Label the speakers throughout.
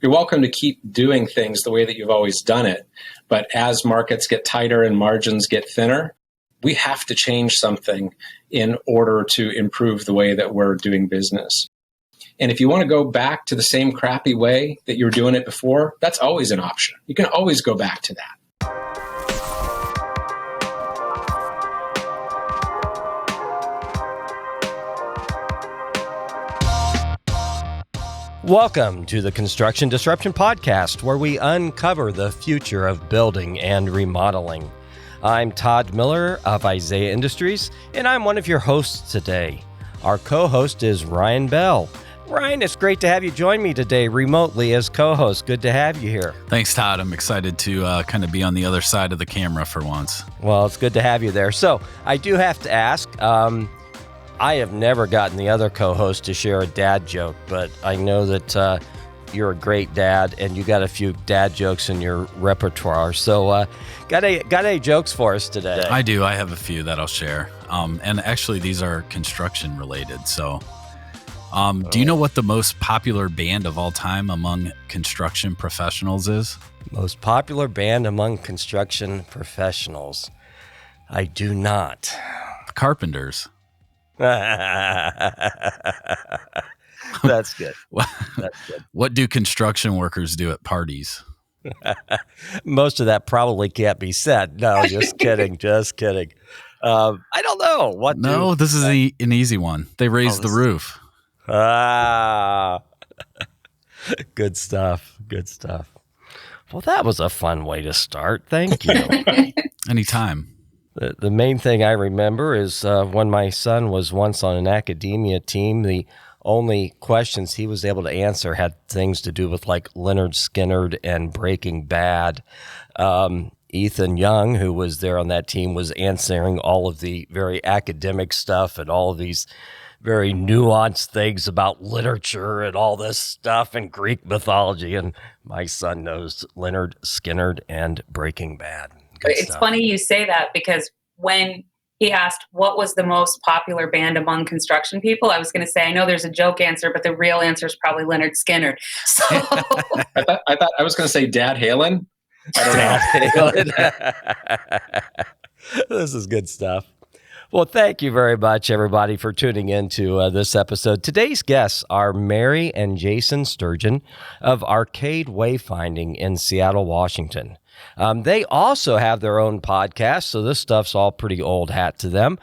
Speaker 1: you're welcome to keep doing things the way that you've always done it. But as markets get tighter and margins get thinner, we have to change something in order to improve the way that we're doing business. And if you want to go back to the same crappy way that you were doing it before, that's always an option. You can always go back to that.
Speaker 2: Welcome to the Construction Disruption Podcast, where we uncover the future of building and remodeling. I'm Todd Miller of Isaiah Industries, and I'm one of your hosts today. Our co-host is Ryan Bell. Ryan, it's great to have you join me today remotely as co-host. Good to have you here.
Speaker 3: Thanks, Todd. I'm excited to kind of be on the other side of the camera for once.
Speaker 2: Well, it's good to have you there. So I do have to ask, I have never gotten the other co-host to share a dad joke, but I know that you're a great dad and you got a few dad jokes in your repertoire. So got any jokes for us today?
Speaker 3: I do. I have a few that I'll share. And actually, these are construction related. So do you know what the most popular band of all time among construction professionals is?
Speaker 2: Most popular band among construction professionals? I do not.
Speaker 3: Carpenters.
Speaker 2: That's good. That's good.
Speaker 3: What do construction workers do at parties?
Speaker 2: Most of that probably can't be said. No, just kidding. Just kidding. I don't know.
Speaker 3: This is an easy one. They raise the roof.
Speaker 2: Ah, good stuff. Good stuff. Well, that was a fun way to start. Thank you.
Speaker 3: Anytime.
Speaker 2: The main thing I remember is when my son was once on an academia team, the only questions he was able to answer had things to do with like Lynyrd Skynyrd and Breaking Bad. Ethan Young, who was there on that team, was answering all of the very academic stuff and all of these very nuanced things about literature and all this stuff and Greek mythology. And my son knows Lynyrd Skynyrd and Breaking Bad.
Speaker 4: It's funny you say that because when he asked what was the most popular band among construction people, I was going to say, I know there's a joke answer, but the real answer is probably Lynyrd Skynyrd. So
Speaker 1: I thought I was going to say Dad Halen. I don't
Speaker 2: know. This is good stuff. Well, thank you very much, everybody, for tuning in to this episode. Today's guests are Mary and Jason Sturgeon of Arcade Wayfinding in Seattle, Washington. They also have their own podcast, so this stuff's all pretty old hat to them,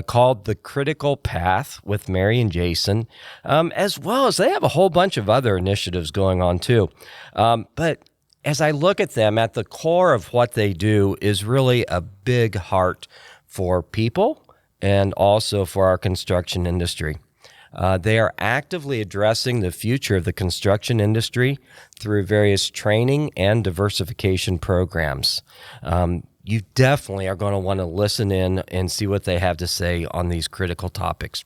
Speaker 2: called The Critical Path with Mary and Jason, as well as they have a whole bunch of other initiatives going on too. But as I look at them, at the core of what they do is really a big heart for people and also for our construction industry. They are actively addressing the future of the construction industry through various training and diversification programs. You definitely are going to want to listen in and see what they have to say on these critical topics.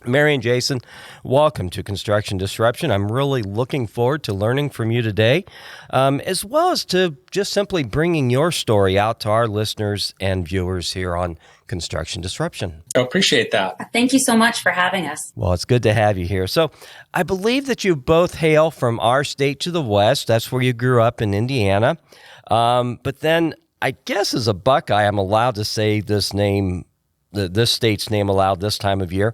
Speaker 2: Mary and Jason, welcome to Construction Disruption. I'm really looking forward to learning from you today, as well as to just simply bringing your story out to our listeners and viewers here on Construction Disruption.
Speaker 1: I appreciate that.
Speaker 4: Thank you so much for having us.
Speaker 2: Well, it's good to have you here. So I believe that you both hail from our state to the west. That's where you grew up in Indiana. But then I guess as a Buckeye, I'm allowed to say this state's name aloud this time of year.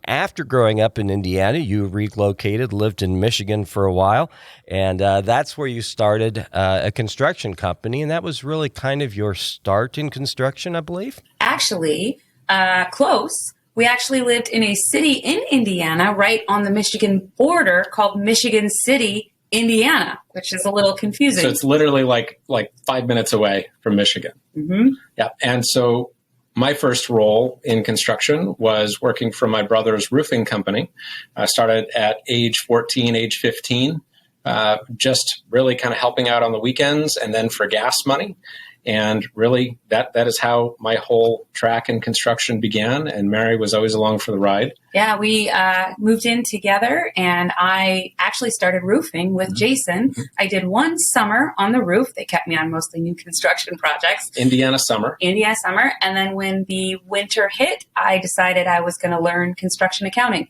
Speaker 2: After growing up in Indiana, you relocated, lived in Michigan for a while, and that's where you started a construction company, and that was really kind of your start in construction, I believe?
Speaker 4: Actually, close. We actually lived in a city in Indiana right on the Michigan border called Michigan City, Indiana, which is a little confusing.
Speaker 1: So it's literally like 5 minutes away from Michigan.
Speaker 4: Mm-hmm.
Speaker 1: Yeah, and so my first role in construction was working for my brother's roofing company. I started at age 14, age 15, just really kind of helping out on the weekends and then for gas money. And really, that is how my whole track in construction began. And Mary was always along for the ride.
Speaker 4: Yeah, we moved in together, and I actually started roofing with Jason. I did one summer on the roof. They kept me on mostly new construction projects.
Speaker 1: Indiana summer.
Speaker 4: And then when the winter hit, I decided I was going to learn construction accounting.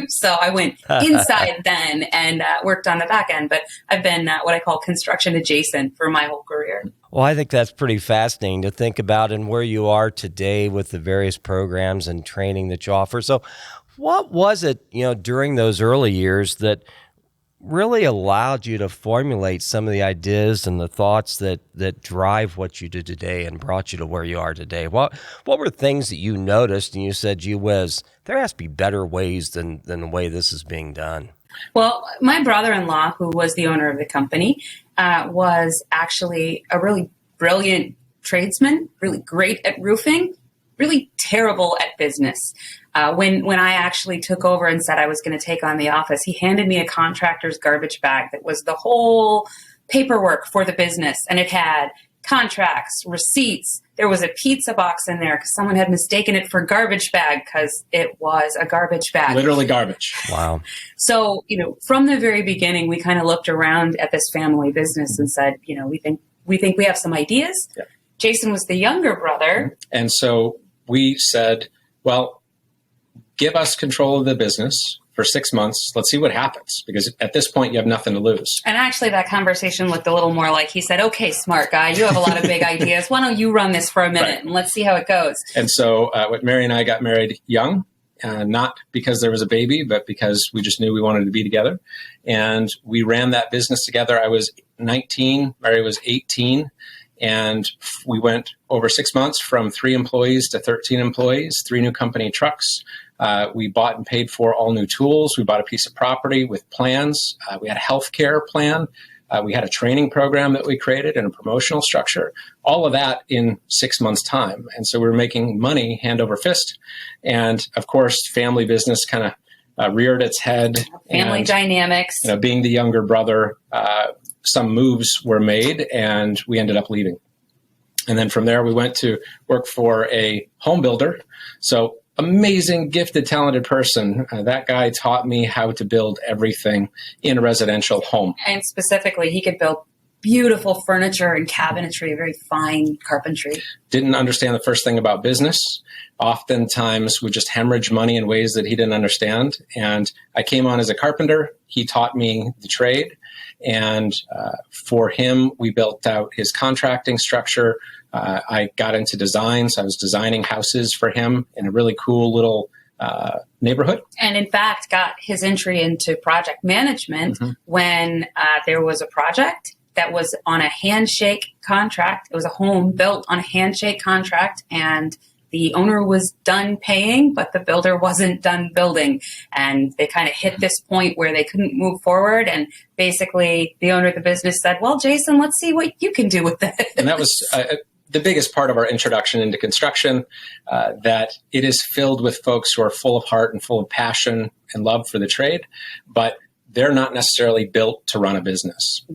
Speaker 4: So I went inside then and worked on the back end. But I've been what I call construction adjacent for my whole career.
Speaker 2: Well, I think that's pretty fascinating to think about and where you are today with the various programs and training that you offer. So what was it, during those early years that really allowed you to formulate some of the ideas and the thoughts that drive what you do today and brought you to where you are today? What were things that you noticed and you said, gee whiz, there has to be better ways than the way this is being done?
Speaker 4: Well, my brother-in-law, who was the owner of the company, was actually a really brilliant tradesman, really great at roofing, really terrible at business. When I actually took over and said I was going to take on the office, he handed me a contractor's garbage bag that was the whole paperwork for the business. And it had contracts, receipts. There was a pizza box in there because someone had mistaken it for garbage bag because it was a garbage bag.
Speaker 1: Literally garbage.
Speaker 2: Wow.
Speaker 4: So, from the very beginning, we kind of looked around at this family business and said, we think we have some ideas. Yeah. Jason was the younger brother.
Speaker 1: And so we said, well, give us control of the business for 6 months. Let's see what happens, because at this point you have nothing to lose.
Speaker 4: And actually that conversation looked a little more like he said, okay, smart guy, you have a lot of big ideas. Why don't you run this for a minute right. And let's see how it goes.
Speaker 1: And so Mary and I got married young, not because there was a baby, but because we just knew we wanted to be together. And we ran that business together. I was 19, Mary was 18. And we went over 6 months from 3 employees to 13 employees, 3 new company trucks. We bought and paid for all new tools. We bought a piece of property with plans. We had a healthcare plan. We had a training program that we created and a promotional structure. All of that in 6 months' time. And so we were making money hand over fist. And of course, family business kind of reared its head.
Speaker 4: Family dynamics.
Speaker 1: Being the younger brother, some moves were made and we ended up leaving. And then from there, we went to work for a home builder. So amazing, gifted, talented person. That guy taught me how to build everything in a residential home.
Speaker 4: And specifically, he could build beautiful furniture and cabinetry, very fine carpentry.
Speaker 1: Didn't understand the first thing about business. Oftentimes would just hemorrhage money in ways that he didn't understand. And I came on as a carpenter. He taught me the trade. And for him, we built out his contracting structure. I got into design, so I was designing houses for him in a really cool little neighborhood. And
Speaker 4: in fact, got his entry into project management when there was a project that was on a handshake contract. It was a home built on a handshake contract, and the owner was done paying, but the builder wasn't done building. And they kind of hit this point where they couldn't move forward. And basically, the owner of the business said, well, Jason, let's see what you can do with this. And that was the biggest part of our introduction into construction, that it is filled with folks who are full of heart and full of passion and love for the trade, but they're not necessarily built to run a business,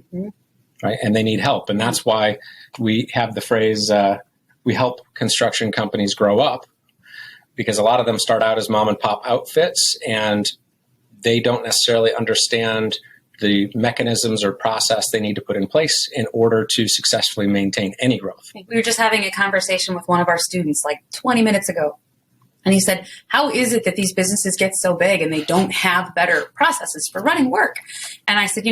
Speaker 4: right? And they need help. And that's why we have the phrase, we help construction companies grow up, because a lot of them start out as mom and pop outfits and they don't necessarily understand the mechanisms or process they need to put in place in order to successfully maintain any growth. We were just having a conversation with one of our students like 20 minutes ago. And he said, how is it that these businesses get so big and they don't have better processes for running work? And I said,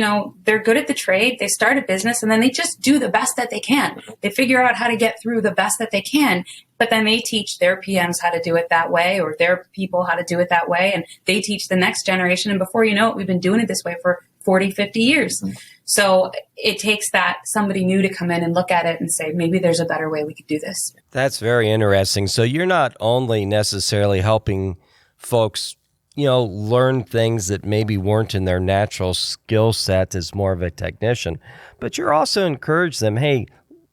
Speaker 4: they're good at the trade. They start a business and then they just do the best that they can. They figure out how to get through the best that they can, but then they teach their PMs how to do it that way, or their people how to do it that way. And they teach the next generation. And before you know it, we've been doing it this way for 40, 50 years. So it takes that somebody new to come in and look at it and say, maybe there's a better way we could do this. That's very interesting. So you're not only necessarily helping folks, learn things that maybe weren't in their natural skill set as more of a technician, but you're also encourage them, hey,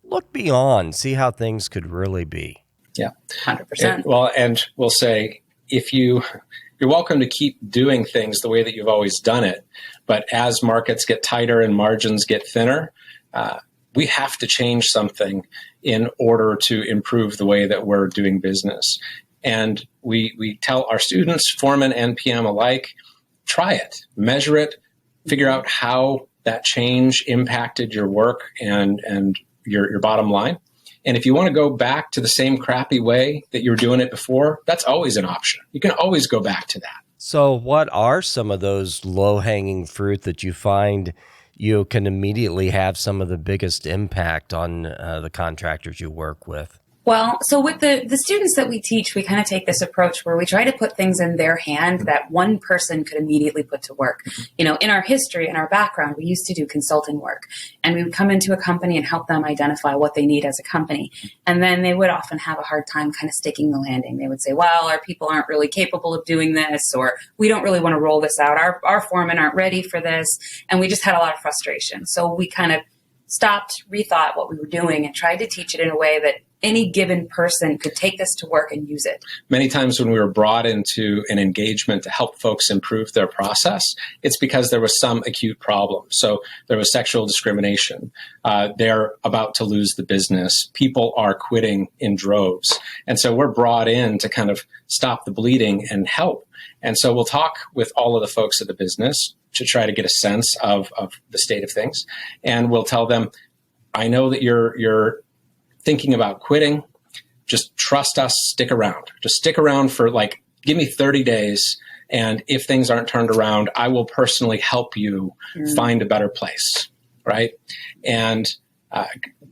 Speaker 4: look beyond, see how things could really be. Yeah, 100%. And we'll say, you're welcome to keep doing things the way that you've always done it. But as markets get tighter and margins get thinner,
Speaker 1: we have to change something in order to improve the way that we're doing business. And we tell our students, foreman and PM alike, try it, measure it, figure out how that change impacted your work and your bottom line. And if you want to go back to the same crappy way that you were doing it before, that's always an option. You can always go back to that.
Speaker 2: So what are some of those low-hanging fruit that you find you can immediately have some of the biggest impact on the contractors you work with?
Speaker 4: Well, so with the students that we teach, we kind of take this approach where we try to put things in their hand that one person could immediately put to work. You know, in our history, in our background, we used to do consulting work, and we would come into a company and help them identify what they need as a company. And then they would often have a hard time kind of sticking the landing. They would say, well, our people aren't really capable of doing this, or we don't really want to roll this out. Our foremen aren't ready for this. And we just had a lot of frustration. So we kind of stopped, rethought what we were doing, and tried to teach it in a way that any given person could take this to work and use it. Many times when we were brought into an engagement to help folks improve their process, it's because there was some acute problem. So there was sexual discrimination. They're about to lose the business. People are quitting in droves. And so we're brought in to kind of stop the bleeding and help. And so we'll talk with all of the folks at the business to try to get a sense of the state of things. And we'll tell them, I know that you're thinking about quitting. Just trust us, stick around. Just stick around for give me 30 days. And if things aren't turned around, I will personally help you find a better place. Right. And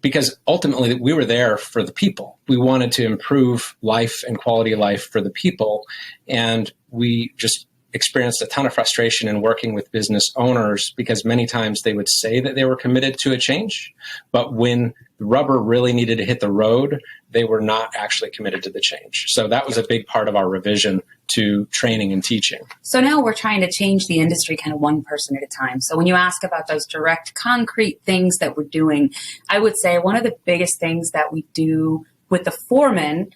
Speaker 4: because ultimately we were there for the people. We wanted to improve life and quality of life for the people. And we just experienced a ton of frustration in working with business owners because many times they would say that they were committed to a change, but when the rubber really needed to hit the road, they were not actually committed to the change. So that was a big part of our revision to training and teaching. So now we're trying to change the industry kind of one person at a time. So when you ask about those direct, concrete things that we're doing, I would say one of the biggest things that we do with the foreman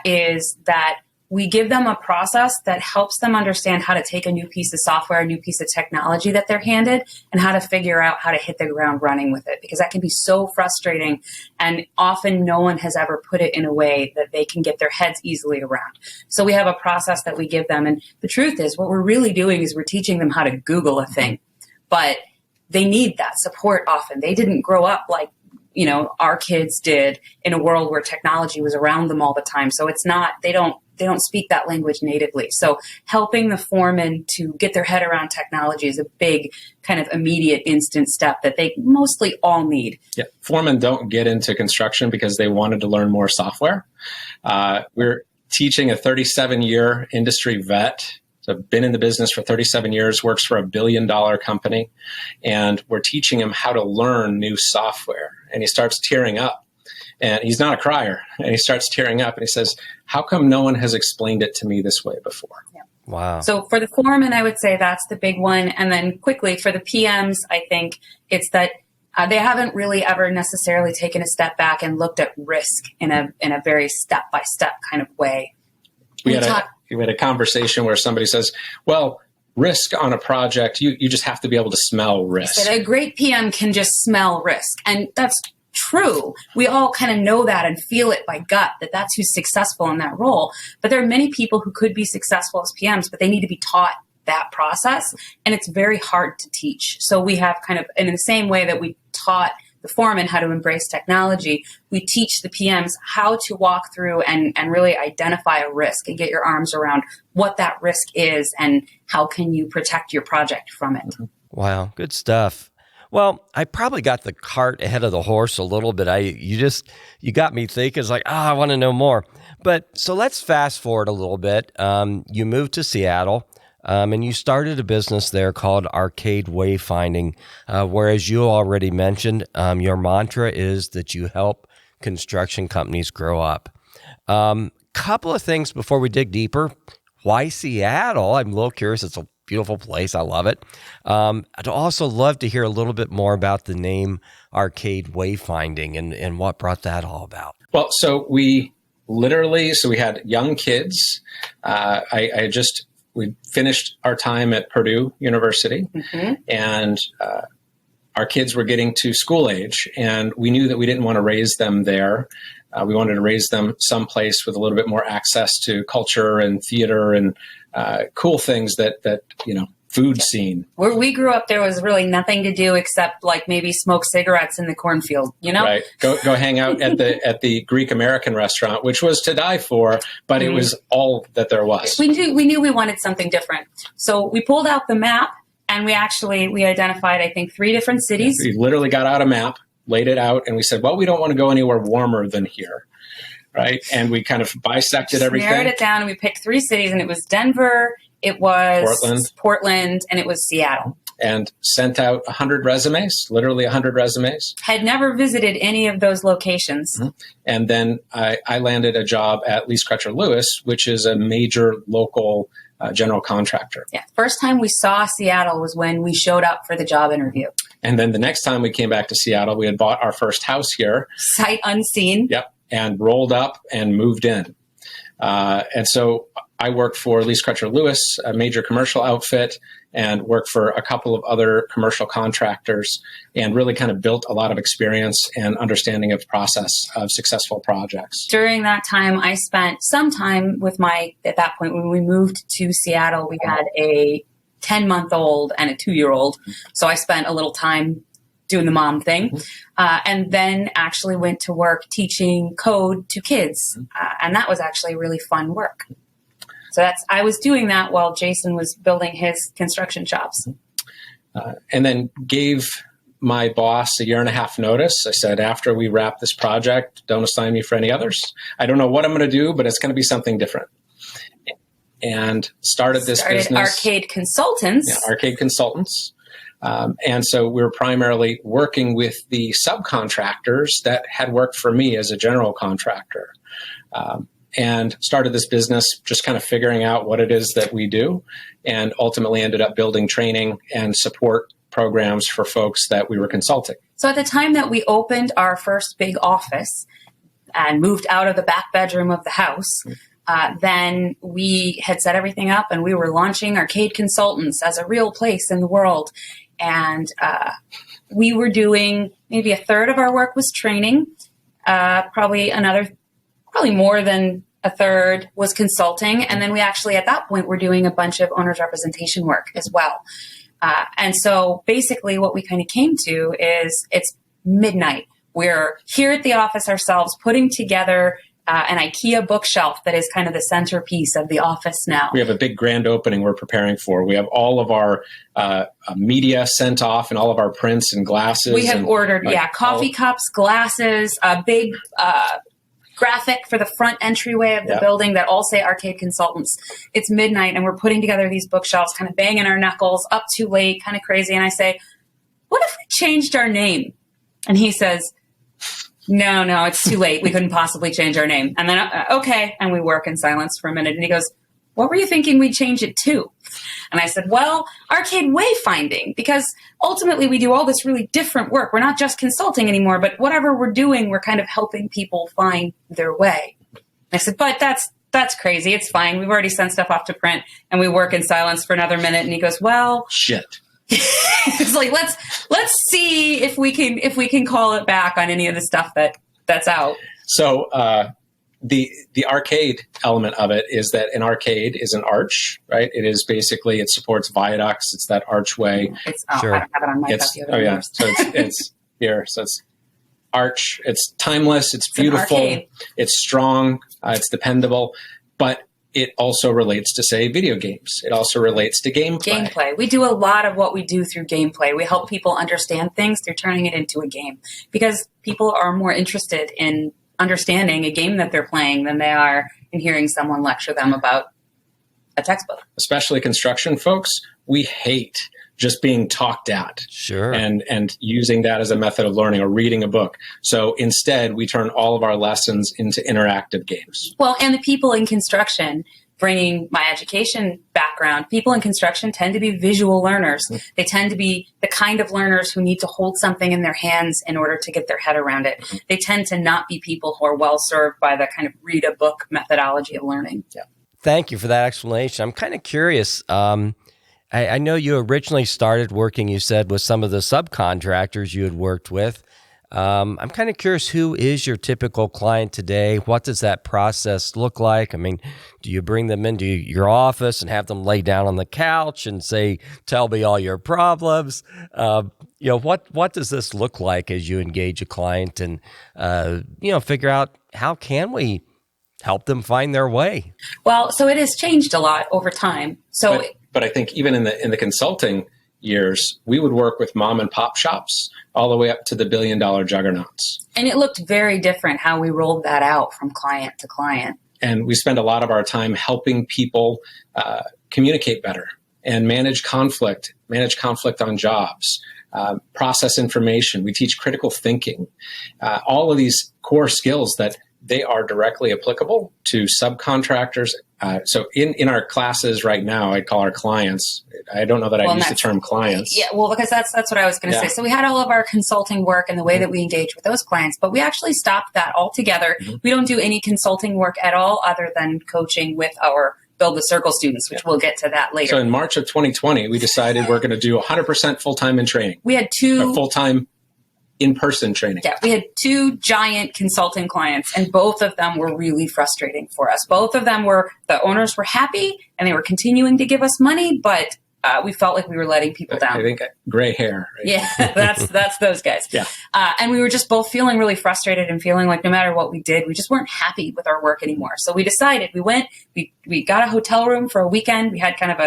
Speaker 4: is that we give them a process that helps them understand how to take a new piece of software, a new piece of technology that they're handed, and how to figure out how to hit the ground running with it, because that can be so frustrating. And often no one has ever put it in a way that they can get their heads easily around. So we have a process that we give them. And the truth is, what we're really doing is we're teaching them how to Google a thing. But they need that support often. They didn't grow up like, our kids did in a world where technology was around them all the time. So it's not, they don't speak that language natively. So helping the foreman to get their head around technology is a big kind of immediate instant step that they mostly all need. Yeah. Foremen don't get into construction because they wanted to learn more software. We're teaching a 37-year industry vet. So been in the business for 37 years, works for $1 billion company. And we're teaching him how to learn new software. And he starts tearing up. And he's not a crier. And he starts tearing up and he says, how come no one has explained it to me this way before? Yeah. Wow. So for the foreman, I would say that's the big one. And then quickly for the PMs, I think it's that they haven't really ever necessarily taken a step back and looked at risk in a very step-by-step kind of way. We had a conversation where somebody says, well, risk on a project, you just have to be able to smell risk. Said a great PM can just smell risk. And that's true. We all kind of know that and feel it by gut that that's who's successful in that role. But there are many people who could be successful as PMs, but they need to be taught that process. And it's very hard to teach. So we have kind of, and in the same way that we taught the foreman how to embrace technology, we teach the PMs how to walk through and really identify a risk and get your arms around what that risk is and how can you protect your project from it.
Speaker 2: Wow, good stuff. Well, I probably got the cart ahead of the horse a little bit. You got me thinking, it's like, I want to know more. But so let's fast forward a little bit. You moved to Seattle. And you started a business there called Arcade Wayfinding, whereas you already mentioned, your mantra is that you help construction companies grow up. Couple of things before we dig deeper. Why Seattle? I'm a little curious. It's a beautiful place. I love it. I'd also love to hear a little bit more about the name Arcade Wayfinding and what brought that all about. Well, so we had young kids. We finished our time at Purdue University, and
Speaker 1: our kids were getting to school age, and we knew that we didn't want to raise them there. We wanted to raise them someplace with a little bit more access to culture and theater and cool things that food scene.
Speaker 4: Where we grew up, there was really nothing to do except like maybe smoke cigarettes in the cornfield,
Speaker 1: Right. Go hang out at the Greek American restaurant, which was to die for, but it was all that there was.
Speaker 4: We knew we wanted something different. So we pulled out the map and we identified, I think, 3 different cities.
Speaker 1: We literally got out a map, laid it out, and we said, well, we don't want to go anywhere warmer than here. Right. And we kind of bisected everything.
Speaker 4: Narrowed it down, and we picked 3 cities, and it was Denver, it was Portland, and it was Seattle.
Speaker 1: And sent out 100 resumes, literally 100 resumes.
Speaker 4: Had never visited any of those locations.
Speaker 1: Mm-hmm. And then I landed a job at Lease Crutcher Lewis, which is a major local general contractor.
Speaker 4: Yeah. First time we saw Seattle was when we showed up for the job interview.
Speaker 1: And then the next time we came back to Seattle, we had bought our first house here.
Speaker 4: Sight unseen.
Speaker 1: Yep. And rolled up and moved in. And so I worked for Lease Crutcher Lewis, a major commercial outfit, and worked for a couple of other commercial contractors, and really kind of built a lot of experience and understanding of process of successful projects.
Speaker 4: During that time, I spent some time with at that point, when we moved to Seattle, we had a 10-month-old and a 2-year-old. So I spent a little time doing the mom thing, and then actually went to work teaching code to kids. And that was actually really fun work. So I was doing that while Jason was building his construction shops.
Speaker 1: And then gave my boss a 1.5 year notice. I said, after we wrap this project, don't assign me for any others. I don't know what I'm going to do, but it's going to be something different. And started this business.
Speaker 4: Arcade Consultants.
Speaker 1: Yeah, Arcade Consultants. And so we were primarily working with the subcontractors that had worked for me as a general contractor. And started this business just kind of figuring out what it is that we do, and ultimately ended up building training and support programs for folks that we were consulting.
Speaker 4: So at the time that we opened our first big office and moved out of the back bedroom of the house, then we had set everything up and we were launching Arcade Consultants as a real place in the world. And we were doing maybe 1/3 of our work was training, probably more than 1/3 was consulting. And then we actually, at that point, were doing a bunch of owner's representation work as well. And so basically what we kind of came to is it's midnight. We're here at the office ourselves, putting together an IKEA bookshelf that is kind of the centerpiece of the office now.
Speaker 1: We have a big grand opening we're preparing for. We have all of our media sent off and all of our prints and glasses.
Speaker 4: We have ordered, coffee cups, glasses, a big graphic for the front entryway of the building that all say Arcade Consultants. It's midnight and we're putting together these bookshelves, kind of banging our knuckles, up too late, kind of crazy. And I say, what if we changed our name? And he says, no, it's too late. We couldn't possibly change our name. And then, okay. And we work in silence for a minute. And he goes, what were you thinking we'd change it to? And I said, well, Arcade Wayfinding, because ultimately we do all this really different work. We're not just consulting anymore, but whatever we're doing, we're kind of helping people find their way. I said, but that's crazy. It's fine. We've already sent stuff off to print and we work in silence for another minute. And he goes, well,
Speaker 1: shit.
Speaker 4: It's like, let's see if we can call it back on any of the stuff that's out.
Speaker 1: So, the arcade element of it is that an arcade is an arch, right? It is basically, it supports viaducts. It's that archway.
Speaker 2: Sure.
Speaker 4: I don't have it on my copy.
Speaker 1: So it's here. So it's arch. It's timeless. It's beautiful. It's strong. It's dependable. But it also relates to, say, video games. It also relates to gameplay.
Speaker 4: We do a lot of what we do through gameplay. We help people understand things through turning it into a game, because people are more interested in understanding a game that they're playing than they are in hearing someone lecture them about a textbook.
Speaker 1: Especially construction folks, we hate just being talked at.
Speaker 2: Sure.
Speaker 1: And using that as a method of learning or reading a book. So instead, we turn all of our lessons into interactive games.
Speaker 4: Well, and the people in construction, bringing my education background, people in construction tend to be visual learners. Mm-hmm. They tend to be the kind of learners who need to hold something in their hands in order to get their head around it. Mm-hmm. They tend to not be people who are well served by the kind of read a book methodology of learning.
Speaker 1: Yeah.
Speaker 2: Thank you for that explanation. I'm kind of curious. I know you originally started working, you said, with some of the subcontractors you had worked with. I'm kind of curious, who is your typical client today? What does that process look like? I mean, do you bring them into your office and have them lay down on the couch and say, tell me all your problems? What does this look like as you engage a client and, figure out how can we help them find their way?
Speaker 4: Well, so it has changed a lot over time. So,
Speaker 1: but I think even in the consulting years, we would work with mom and pop shops all the way up to the billion-dollar juggernauts.
Speaker 4: And it looked very different how we rolled that out from client to client.
Speaker 1: And we spend a lot of our time helping people communicate better and manage conflict on jobs, process information. We teach critical thinking, all of these core skills that they are directly applicable to subcontractors. So in our classes right now, I'd call our clients. I don't know that I use the term clients.
Speaker 4: Yeah, well, because that's what I was going to say. So we had all of our consulting work and the way that we engage with those clients, but we actually stopped that altogether. We don't do any consulting work at all other than coaching with our Build the Circle students, which we'll get to that later.
Speaker 1: So in March of 2020, we decided we're going to do 100% full-time in training.
Speaker 4: We had two
Speaker 1: full-time in-person training.
Speaker 4: Yeah, we had two giant consulting clients, and both of them were really frustrating for us. Both of them the owners were happy, and they were continuing to give us money, but we felt like we were letting people down.
Speaker 1: I think gray hair. Right?
Speaker 4: Yeah, that's those guys.
Speaker 1: Yeah.
Speaker 4: And we were just both feeling really frustrated and feeling like no matter what we did, we just weren't happy with our work anymore. So we decided, we got a hotel room for a weekend. We had kind of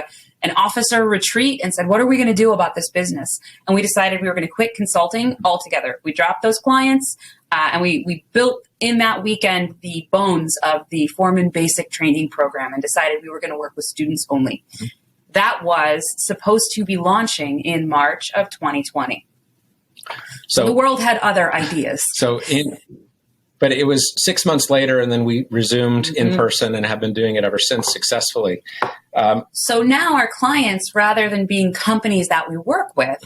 Speaker 4: an officer retreat and said, what are we going to do about this business? And we decided we were going to quit consulting altogether. We dropped those clients and we built in that weekend the bones of the Foreman Basic Training Program and decided we were going to work with students only. Mm-hmm. That was supposed to be launching in March of 2020. So the world had other ideas.
Speaker 1: But it was 6 months later, and then we resumed in person and have been doing it ever since successfully.
Speaker 4: So now our clients, rather than being companies that we work with,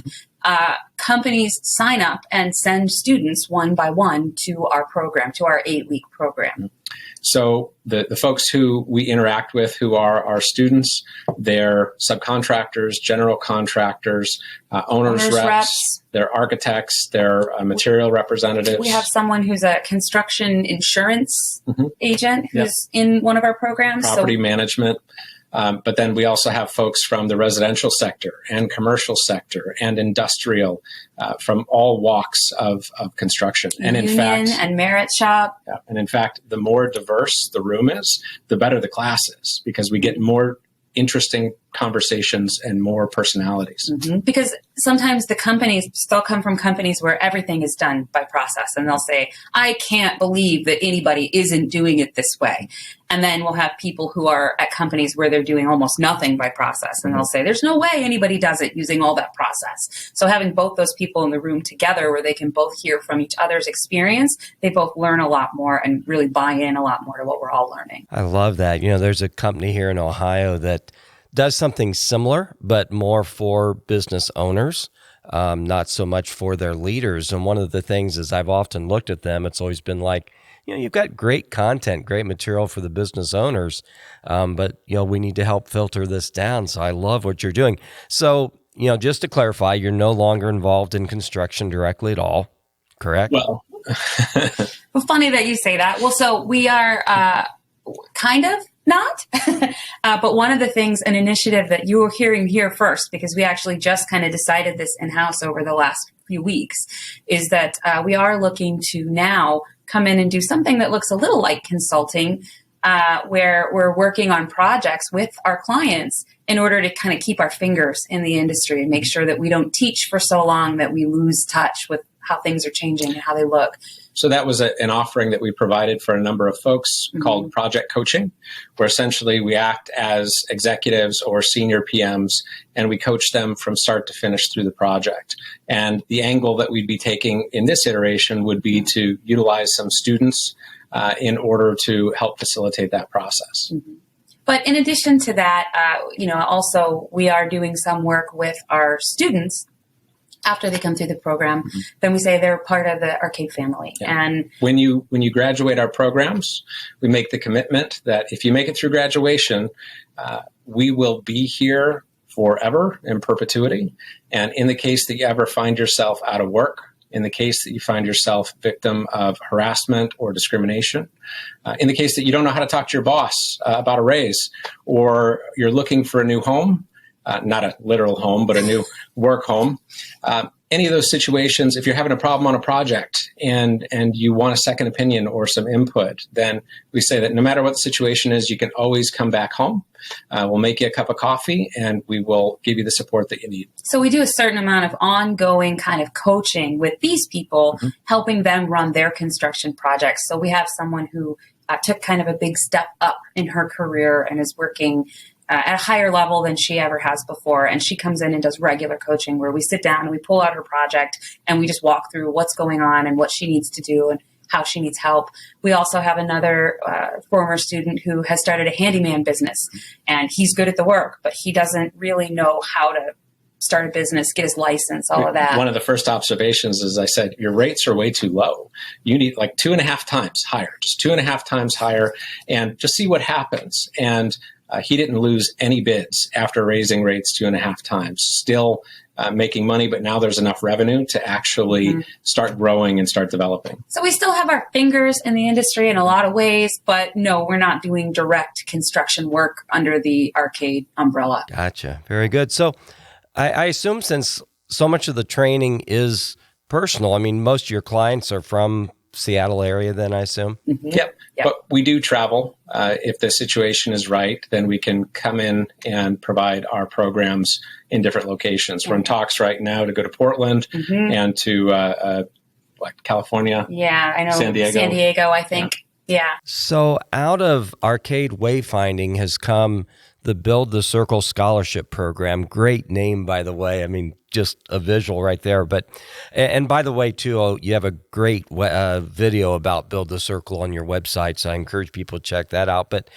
Speaker 4: companies sign up and send students one by one to our program, to our 8-week program.
Speaker 1: So the folks who we interact with, who are our students, they're subcontractors, general contractors, owners reps, they're architects, they're material representatives.
Speaker 4: We have someone who's a construction insurance agent who's in one of our programs.
Speaker 1: Property management. But then we also have folks from the residential sector and commercial sector and industrial, from all walks of construction. And in fact,
Speaker 4: and merit shop.
Speaker 1: Yeah, and in fact, the more diverse the room is, the better the class is, because we get more interesting conversations and more personalities.
Speaker 4: Because sometimes the companies still come from companies where everything is done by process, and they'll say, I can't believe that anybody isn't doing it this way. And then we'll have people who are at companies where they're doing almost nothing by process, and they'll say, there's no way anybody does it using all that process. So having both those people in the room together where they can both hear from each other's experience, they both learn a lot more and really buy in a lot more to what we're all learning.
Speaker 2: I love that. There's a company here in Ohio that does something similar, but more for business owners, not so much for their leaders. And one of the things is I've often looked at them, it's always been like, you've got great content, great material for the business owners, but, we need to help filter this down. So I love what you're doing. So, just to clarify, you're no longer involved in construction directly at all, correct?
Speaker 1: Well,
Speaker 4: well, funny that you say that. Well, so we are kind of not, but one of the things, an initiative that you were hearing here first, because we actually just kind of decided this in-house over the last few weeks, is that we are looking to now come in and do something that looks a little like consulting, where we're working on projects with our clients in order to kind of keep our fingers in the industry and make sure that we don't teach for so long that we lose touch with how things are changing and how they look.
Speaker 1: So that was an offering that we provided for a number of folks called project coaching, where essentially we act as executives or senior PMs and we coach them from start to finish through the project. And the angle that we'd be taking in this iteration would be to utilize some students in order to help facilitate that process.
Speaker 4: But in addition to that, also we are doing some work with our students after they come through the program. Then we say they're part of the Arcade family.
Speaker 1: Yeah.
Speaker 4: And
Speaker 1: when you graduate our programs, we make the commitment that if you make it through graduation, we will be here forever in perpetuity. And in the case that you ever find yourself out of work, in the case that you find yourself victim of harassment or discrimination, in the case that you don't know how to talk to your boss about a raise, or you're looking for a new home, not a literal home, but a new work home, any of those situations, if you're having a problem on a project and you want a second opinion or some input, then we say that no matter what the situation is, you can always come back home. We'll make you a cup of coffee and we will give you the support that you need.
Speaker 4: So we do a certain amount of ongoing kind of coaching with these people, helping them run their construction projects. So we have someone who took kind of a big step up in her career and is working at a higher level than she ever has before. And she comes in and does regular coaching where we sit down and we pull out her project and we just walk through what's going on and what she needs to do and how she needs help. We also have another former student who has started a handyman business, and he's good at the work, but he doesn't really know how to start a business, get his license, all of that.
Speaker 1: One of the first observations is I said, your rates are way too low. You need like 2.5 times higher, just 2.5 times higher, and just see what happens. And he didn't lose any bids after raising rates 2.5 times, still making money, but now there's enough revenue to actually start growing and start developing.
Speaker 4: So we still have our fingers in the industry in a lot of ways, but no, we're not doing direct construction work under the Arcade umbrella.
Speaker 2: Gotcha. Very good. So I assume since so much of the training is personal, I mean, most of your clients are from Seattle area then, I assume?
Speaker 1: Yep. But we do travel. If the situation is right, then we can come in and provide our programs in different locations. We're in talks right now to go to Portland and to California.
Speaker 4: Yeah, I know.
Speaker 1: San Diego,
Speaker 4: I think. Yeah.
Speaker 2: So out of Arcade Wayfinding has come the Build the Circle Scholarship Program. Great name, by the way. I mean, just a visual right there. But, and by the way, too, you have a great video about Build the Circle on your website, so I encourage people to check that out. But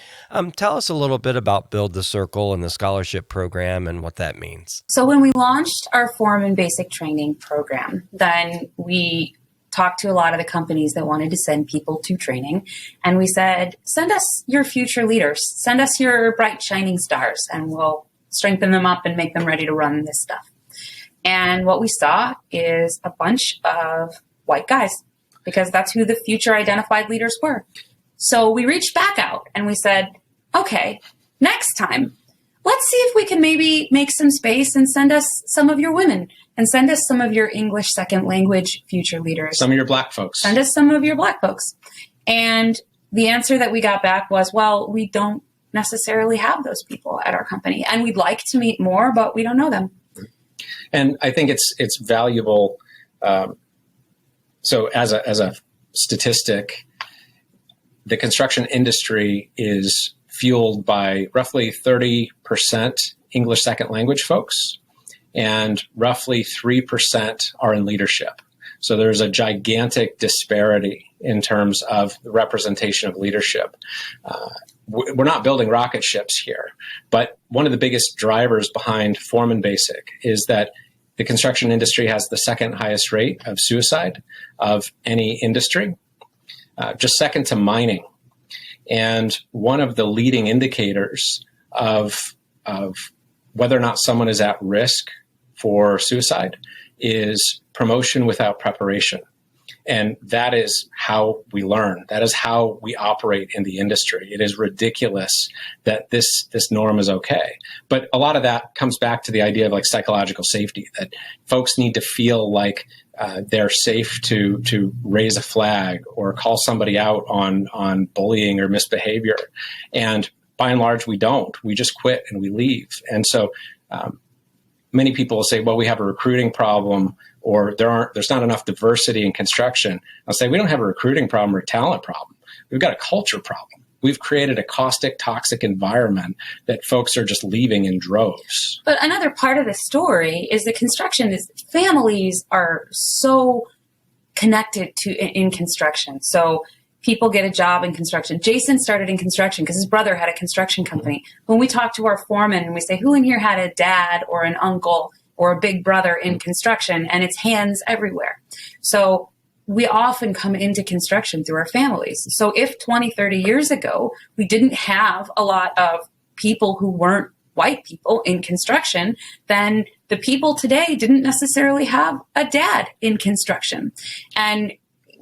Speaker 2: tell us a little bit about Build the Circle and the scholarship program and what that means.
Speaker 4: So when we launched our Foreman Basic Training program, then we talked to a lot of the companies that wanted to send people to training. And we said, send us your future leaders, send us your bright shining stars, and we'll strengthen them up and make them ready to run this stuff. And what we saw is a bunch of white guys, because that's who the future identified leaders were. So we reached back out and we said, okay, next time, let's see if we can maybe make some space and send us some of your women and send us some of your English second language future leaders.
Speaker 1: Some of your Black folks.
Speaker 4: Send us some of your Black folks. And the answer that we got back was, well, we don't necessarily have those people at our company. And we'd like to meet more, but we don't know them.
Speaker 1: And I think it's valuable. So as a statistic, the construction industry is fueled by roughly 30% English second language folks, and roughly 3% are in leadership. So there's a gigantic disparity in terms of the representation of leadership. We're not building rocket ships here, but one of the biggest drivers behind Foreman Basic is that the construction industry has the second highest rate of suicide of any industry, just second to mining. And one of the leading indicators of whether or not someone is at risk for suicide is promotion without preparation. And that is how we learn. That is how we operate in the industry. It is ridiculous that this norm is okay. But a lot of that comes back to the idea of like psychological safety, that folks need to feel like they're safe to raise a flag or call somebody out on bullying or misbehavior. And by and large, we don't. We just quit and we leave. And so many people will say, well, we have a recruiting problem, or there's not enough diversity in construction. I'll say, we don't have a recruiting problem or a talent problem. We've got a culture problem. We've created a caustic, toxic environment that folks are just leaving in droves.
Speaker 4: But another part of the story is the construction is families are so connected to in construction. So people get a job in construction. Jason started in construction because his brother had a construction company. When we talk to our foreman and we say, who in here had a dad or an uncle or a big brother in construction, and it's hands everywhere. So we often come into construction through our families. So if 20, 30 years ago, we didn't have a lot of people who weren't white people in construction, then the people today didn't necessarily have a dad in construction. And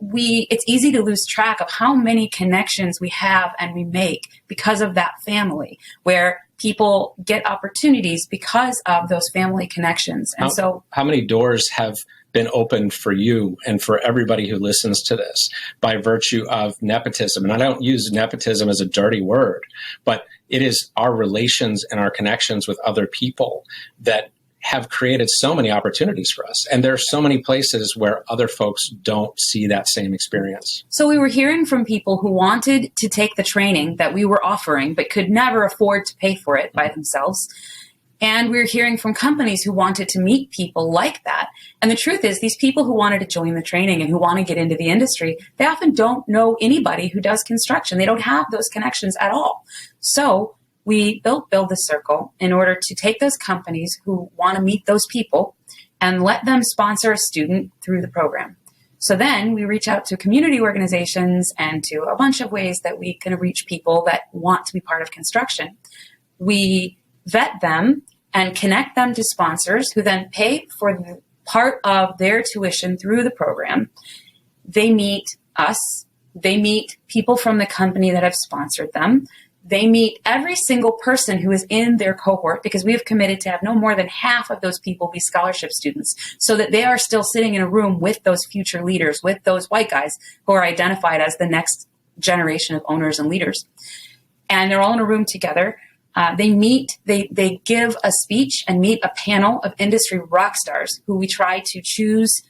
Speaker 4: it's easy to lose track of how many connections we have and we make because of that family, where people get opportunities because of those family connections. And
Speaker 1: how many doors have been opened for you and for everybody who listens to this by virtue of nepotism? And I don't use nepotism as a dirty word, but it is our relations and our connections with other people that have created so many opportunities for us. And there are so many places where other folks don't see that same experience.
Speaker 4: So we were hearing from people who wanted to take the training that we were offering, but could never afford to pay for it by themselves. And we were hearing from companies who wanted to meet people like that. And the truth is, these people who wanted to join the training and who want to get into the industry, they often don't know anybody who does construction. They don't have those connections at all. So we built Build the Circle in order to take those companies who want to meet those people and let them sponsor a student through the program. So then we reach out to community organizations and to a bunch of ways that we can reach people that want to be part of construction. We vet them and connect them to sponsors who then pay for the part of their tuition through the program. They meet us. They meet people from the company that have sponsored them. They meet every single person who is in their cohort, because we have committed to have no more than half of those people be scholarship students, so that they are still sitting in a room with those future leaders, with those white guys who are identified as the next generation of owners and leaders. And they're all in a room together. They give a speech and meet a panel of industry rock stars who we try to choose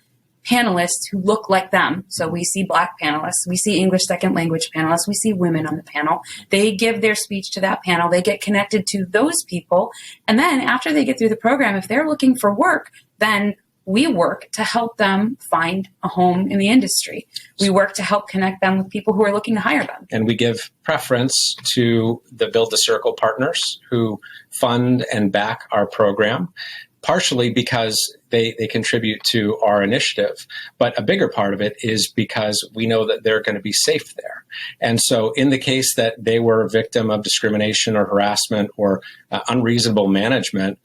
Speaker 4: panelists who look like them. So we see Black panelists, we see English second language panelists, we see women on the panel. They give their speech to that panel. They get connected to those people. And then after they get through the program, if they're looking for work, then we work to help them find a home in the industry. We work to help connect them with people who are looking to hire them.
Speaker 1: And we give preference to the Build the Circle partners who fund and back our program, partially because they contribute to our initiative. But a bigger part of it is because we know that they're going to be safe there. And so in the case that they were a victim of discrimination or harassment or unreasonable management,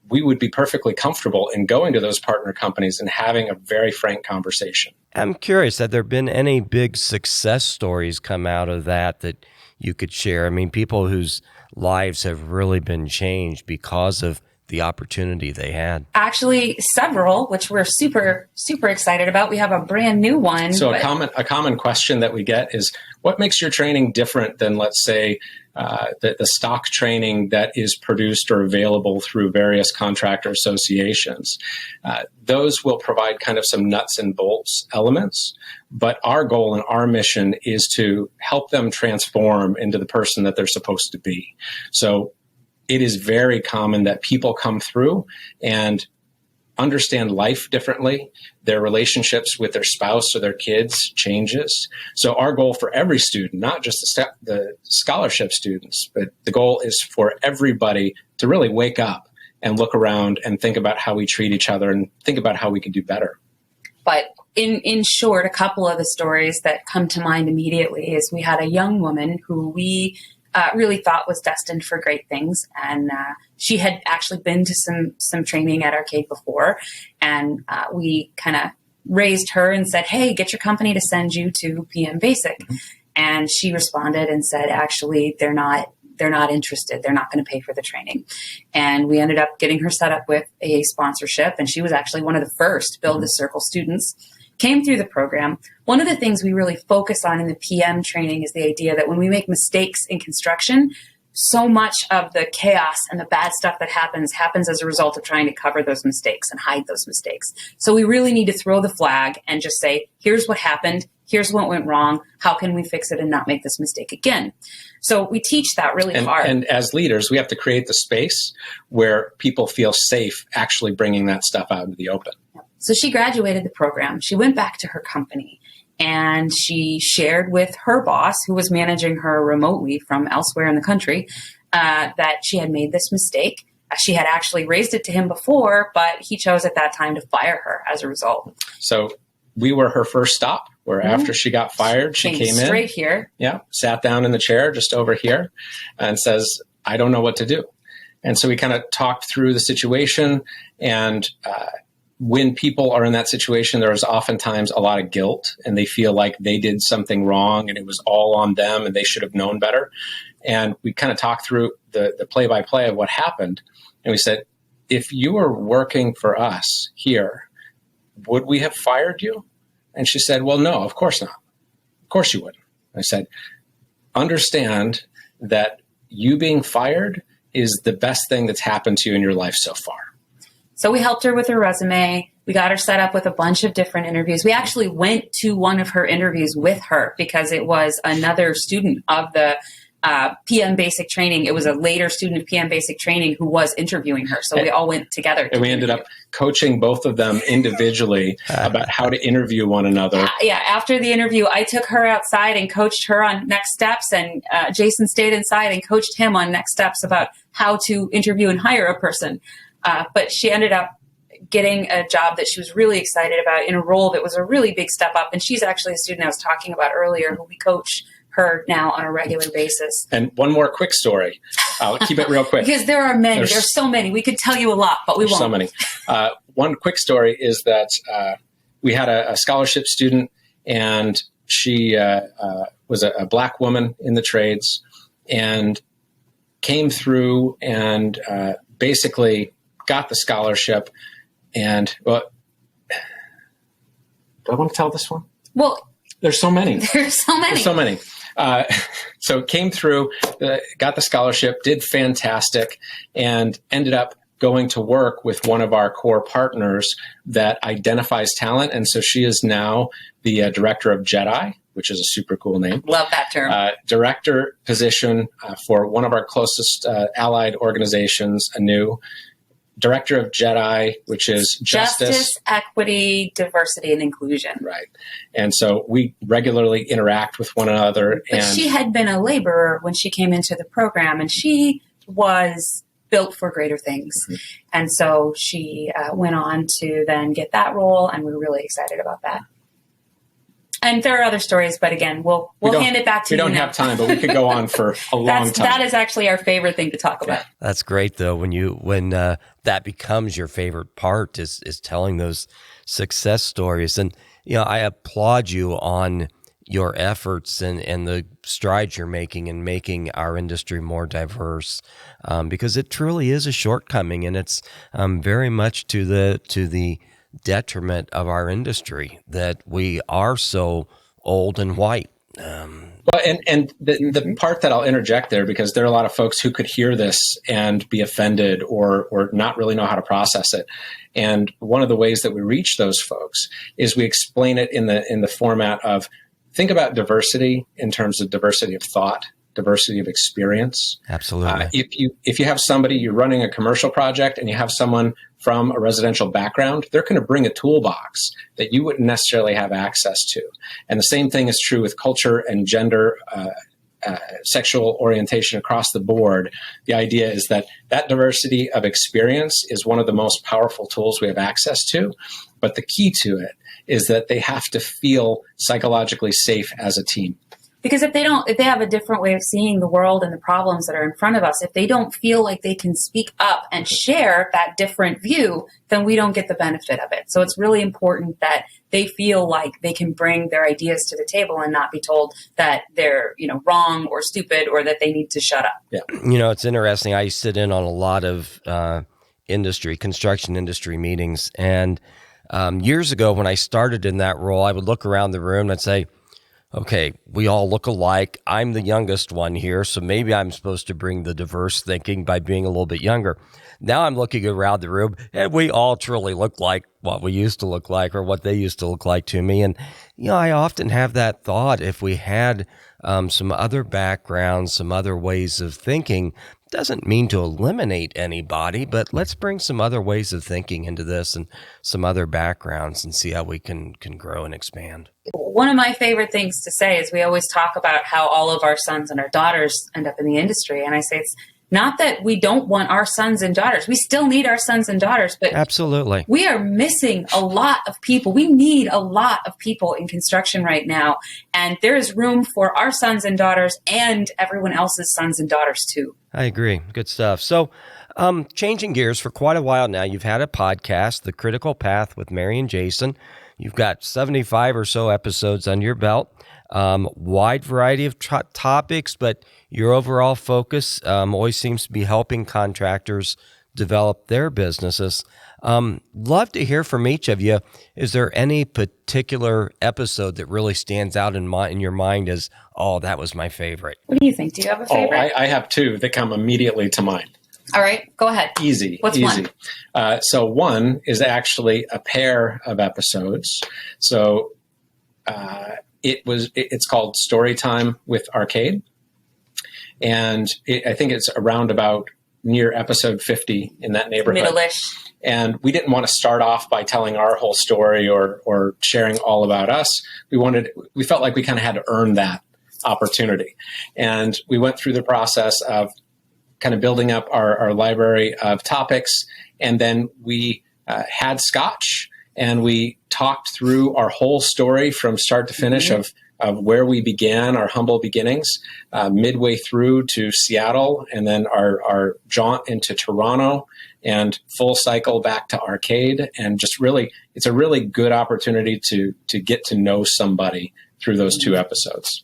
Speaker 1: we would be perfectly comfortable in going to those partner companies and having a very frank conversation.
Speaker 2: I'm curious, have there been any big success stories come out of that you could share? I mean, people whose lives have really been changed because of the opportunity they had?
Speaker 4: Actually, several, which we're super, super excited about. We have a brand new one.
Speaker 1: So a common question that we get is, what makes your training different than, let's say, the stock training that is produced or available through various contractor associations? Those will provide kind of some nuts and bolts elements, but our goal and our mission is to help them transform into the person that they're supposed to be. So it is very common that people come through and understand life differently. Their relationships with their spouse or their kids changes. So our goal for every student, not just the scholarship students, but the goal is for everybody to really wake up and look around and think about how we treat each other and think about how we can do better.
Speaker 4: But in short, a couple of the stories that come to mind immediately is we had a young woman who we really thought was destined for great things. And she had actually been to some training at Arcade before. And we kind of raised her and said, hey, get your company to send you to PM Basic. Mm-hmm. And she responded and said, actually, they're not interested. They're not going to pay for the training. And we ended up getting her set up with a sponsorship. And she was actually one of the first Build the Circle students. Came through the program. One of the things we really focus on in the PM training is the idea that when we make mistakes in construction, so much of the chaos and the bad stuff that happens as a result of trying to cover those mistakes and hide those mistakes. So we really need to throw the flag and just say, here's what happened. Here's what went wrong. How can we fix it and not make this mistake again? So we teach that really hard.
Speaker 1: And as leaders, we have to create the space where people feel safe actually bringing that stuff out into the open.
Speaker 4: So she graduated the program. She went back to her company and she shared with her boss, who was managing her remotely from elsewhere in the country, that she had made this mistake. She had actually raised it to him before, but he chose at that time to fire her as a result.
Speaker 1: So we were her first stop, where after she got fired, she came in.
Speaker 4: Straight here.
Speaker 1: Yeah, sat down in the chair just over here and says, I don't know what to do. And so we kind of talked through the situation. And when people are in that situation, there is oftentimes a lot of guilt, and they feel like they did something wrong and it was all on them and they should have known better. And we kind of talked through the play-by-play of what happened. And we said, if you were working for us here, would we have fired you? And she said, well, no, of course not. Of course you wouldn't. I said, understand that you being fired is the best thing that's happened to you in your life so far.
Speaker 4: So we helped her with her resume. We got her set up with a bunch of different interviews. We actually went to one of her interviews with her because it was another student of the PM basic training. It was a later student of PM basic training who was interviewing her. So we all went together.
Speaker 1: And we ended up coaching both of them individually about how to interview one another.
Speaker 4: Yeah. After the interview, I took her outside and coached her on next steps. And Jason stayed inside and coached him on next steps about how to interview and hire a person. But she ended up getting a job that she was really excited about in a role that was a really big step up. And she's actually a student I was talking about earlier who we coach her now on a regular basis.
Speaker 1: And one more quick story. I'll keep it real quick.
Speaker 4: Because there are many. There's so many. We could tell you a lot, but we won't.
Speaker 1: So many. One quick story is that we had a scholarship student, and she was a Black woman in the trades and came through and basically got the scholarship. And, well, do I want to tell this one?
Speaker 4: Well,
Speaker 1: there's so many.
Speaker 4: There's so many.
Speaker 1: So came through, got the scholarship, did fantastic, and ended up going to work with one of our core partners that identifies talent. And so she is now the director of JEDI, which is a super cool name.
Speaker 4: Love that term.
Speaker 1: Director position for one of our closest allied organizations, ANU. Director of JEDI, which is Justice,
Speaker 4: Equity, Diversity, and Inclusion.
Speaker 1: Right. And so we regularly interact with one another.
Speaker 4: But she had been a laborer when she came into the program, and she was built for greater things. Mm-hmm. And so she went on to then get that role, and we were really excited about that. And there are other stories, but again, we'll hand it back to you.
Speaker 1: We don't have time, but we could go on for a long time.
Speaker 4: That is actually our favorite thing to talk about.
Speaker 2: That's great, though. When that becomes your favorite part is telling those success stories. And I applaud you on your efforts and the strides you're making in making our industry more diverse, because it truly is a shortcoming, and it's very much to the detriment of our industry that we are so old and white.
Speaker 1: Well, and the part that I'll interject there, because there are a lot of folks who could hear this and be offended or not really know how to process it. And one of the ways that we reach those folks is we explain it in the format of, think about diversity in terms of diversity of thought, diversity of experience.
Speaker 2: Absolutely.
Speaker 1: If you have somebody, you're running a commercial project and you have someone from a residential background, they're going to bring a toolbox that you wouldn't necessarily have access to. And the same thing is true with culture and gender, sexual orientation across the board. The idea is that diversity of experience is one of the most powerful tools we have access to. But the key to it is that they have to feel psychologically safe as a team.
Speaker 4: Because if they have a different way of seeing the world and the problems that are in front of us, if they don't feel like they can speak up and share that different view, then we don't get the benefit of it. So it's really important that they feel like they can bring their ideas to the table and not be told that they're, wrong or stupid or that they need to shut up.
Speaker 1: Yeah.
Speaker 2: It's interesting. I sit in on a lot of construction industry meetings. And years ago when I started in that role, I would look around the room and I'd say, okay, we all look alike. I'm the youngest one here, so maybe I'm supposed to bring the diverse thinking by being a little bit younger. Now I'm looking around the room, and we all truly look like what we used to look like or what they used to look like to me. And, I often have that thought, if we had some other backgrounds, some other ways of thinking, doesn't mean to eliminate anybody, but let's bring some other ways of thinking into this and some other backgrounds and see how we can grow and expand.
Speaker 4: One of my favorite things to say is we always talk about how all of our sons and our daughters end up in the industry. And I say it's not that we don't want our sons and daughters. We still need our sons and daughters, but
Speaker 2: absolutely,
Speaker 4: we are missing a lot of people. We need a lot of people in construction right now. And there is room for our sons and daughters and everyone else's sons and daughters too.
Speaker 2: I agree. Good stuff. So Changing gears, for quite a while now, you've had a podcast, The Critical Path with Mary and Jason. You've got 75 or so episodes under your belt. Wide variety of topics, but your overall focus always seems to be helping contractors develop their businesses. Love to hear from each of you. Is there any particular episode that really stands out in your mind as, oh, that was my favorite?
Speaker 4: What do you think? Do you have a favorite?
Speaker 1: I have two that come immediately to mind.
Speaker 4: All right, go ahead.
Speaker 1: Easy.
Speaker 4: What's
Speaker 1: easy.
Speaker 4: one?
Speaker 1: So one is actually a pair of episodes. So it's called Story Time with Arcade. And I think it's around about near episode 50 in that neighborhood.
Speaker 4: Middle-ish.
Speaker 1: And we didn't want to start off by telling our whole story or sharing all about us. We felt like we kind of had to earn that opportunity. And we went through the process of kind of building up our library of topics. And then we had scotch and we talked through our whole story from start to finish of where we began, our humble beginnings, midway through to Seattle, and then our jaunt into Toronto, and full cycle back to Arcade. And just really, it's a really good opportunity to get to know somebody through those two episodes.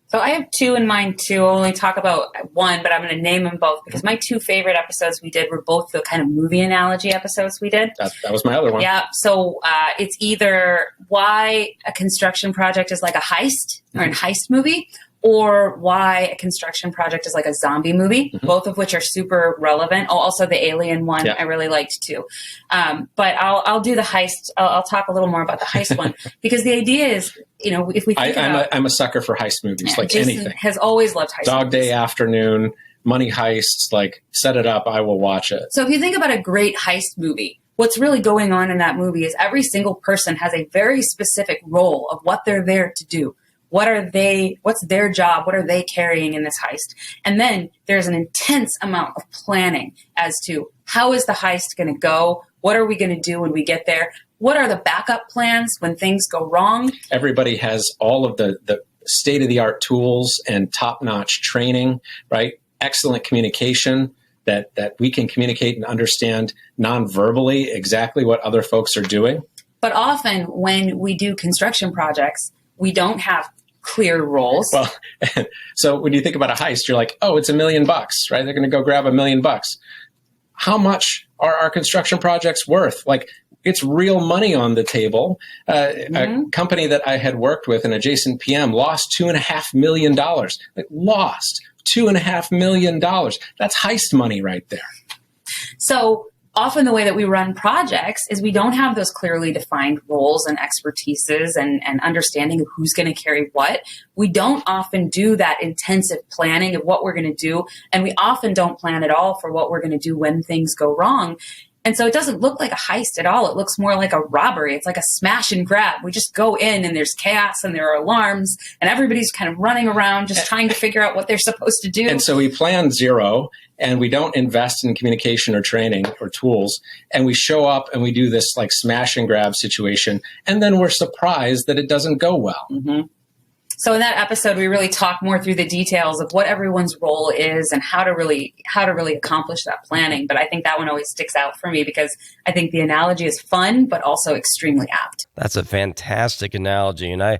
Speaker 4: So I have two in mind too. I'll only talk about one, but I'm going to name them both because my two favorite episodes we did were both the kind of movie analogy episodes we did.
Speaker 1: That was my other one.
Speaker 4: Yeah. So it's either why a construction project is like a heist or a heist movie, or why a construction project is like a zombie movie, both of which are super relevant. Oh, also the alien one I really liked too. But I'll do the heist. I'll talk a little more about the heist one because the idea is, if we think
Speaker 1: I'm a sucker for heist movies, like
Speaker 4: Jason
Speaker 1: anything.
Speaker 4: Has always loved heist
Speaker 1: Dog
Speaker 4: movies.
Speaker 1: Day Afternoon, money heists, like set it up, I will watch it.
Speaker 4: So if you think about a great heist movie, what's really going on in that movie is every single person has a very specific role of what they're there to do. What's their job? What are they carrying in this heist? And then there's an intense amount of planning as to how is the heist going to go? What are we going to do when we get there? What are the backup plans when things go wrong?
Speaker 1: Everybody has all of the state-of-the-art tools and top-notch training, right? Excellent communication that we can communicate and understand non-verbally exactly what other folks are doing.
Speaker 4: But often when we do construction projects, we don't have clear roles.
Speaker 1: Well, so when you think about a heist, you're like, oh, it's $1 million, right? They're going to go grab $1 million. How much are our construction projects worth? Like, it's real money on the table. A company that I had worked with, an adjacent PM, lost $2.5 million. Like, lost $2.5 million. That's heist money right there.
Speaker 4: So often the way that we run projects is we don't have those clearly defined roles and expertises and understanding of who's going to carry what. We don't often do that intensive planning of what we're going to do. And we often don't plan at all for what we're going to do when things go wrong. And so it doesn't look like a heist at all. It looks more like a robbery. It's like a smash and grab. We just go in and there's chaos and there are alarms and everybody's kind of running around just trying to figure out what they're supposed to do.
Speaker 1: And so we plan zero and we don't invest in communication or training or tools. And we show up and we do this like smash and grab situation. And then we're surprised that it doesn't go well.
Speaker 4: Mm-hmm. So in that episode, we really talk more through the details of what everyone's role is and how to really accomplish that planning. But I think that one always sticks out for me because I think the analogy is fun, but also extremely apt.
Speaker 2: That's a fantastic analogy, and I'm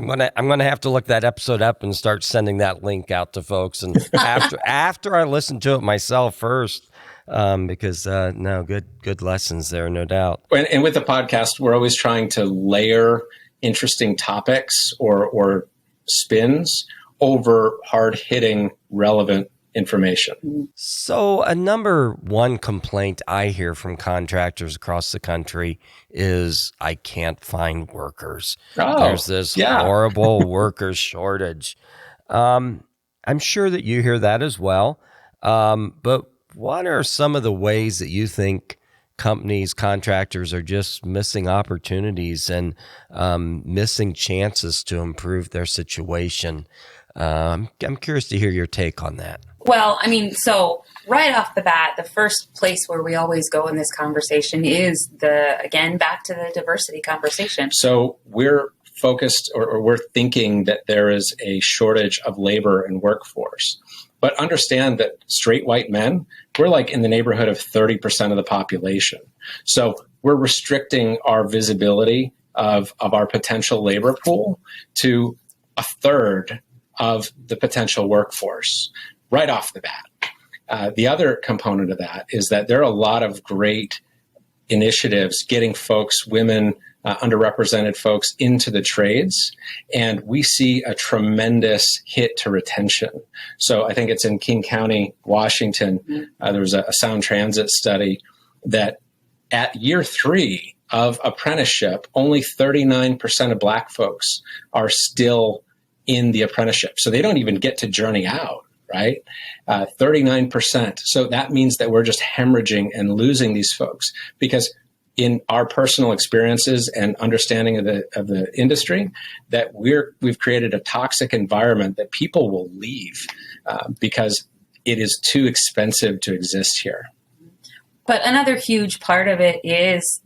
Speaker 2: gonna have to look that episode up and start sending that link out to folks. And after I listen to it myself first. Because good lessons there, no doubt.
Speaker 1: And with the podcast, we're always trying to layer interesting topics or spins over hard-hitting, relevant information.
Speaker 2: So a number one complaint I hear from contractors across the country is I can't find workers. There's this horrible worker shortage. I'm sure that you hear that as well. But what are some of the ways that you think companies, contractors are just missing opportunities and missing chances to improve their situation? I'm curious to hear your take on that.
Speaker 4: Well, I mean, so right off the bat, the first place where we always go in this conversation is back to the diversity conversation.
Speaker 1: So we're focused or we're thinking that there is a shortage of labor and workforce. But understand that straight white men, we're like in the neighborhood of 30% of the population. So we're restricting our visibility of our potential labor pool to a third of the potential workforce right off the bat. The other component of that is that there are a lot of great initiatives getting folks, women, underrepresented folks into the trades, and we see a tremendous hit to retention. So I think it's in King County, Washington, there was a Sound Transit study that at year 3 of apprenticeship, only 39% of Black folks are still in the apprenticeship. So they don't even get to journey out, right? 39%. So that means that we're just hemorrhaging and losing these folks, because in our personal experiences and understanding of the industry, that we've created a toxic environment that people will leave because it is too expensive to exist here.
Speaker 4: But another huge part of it is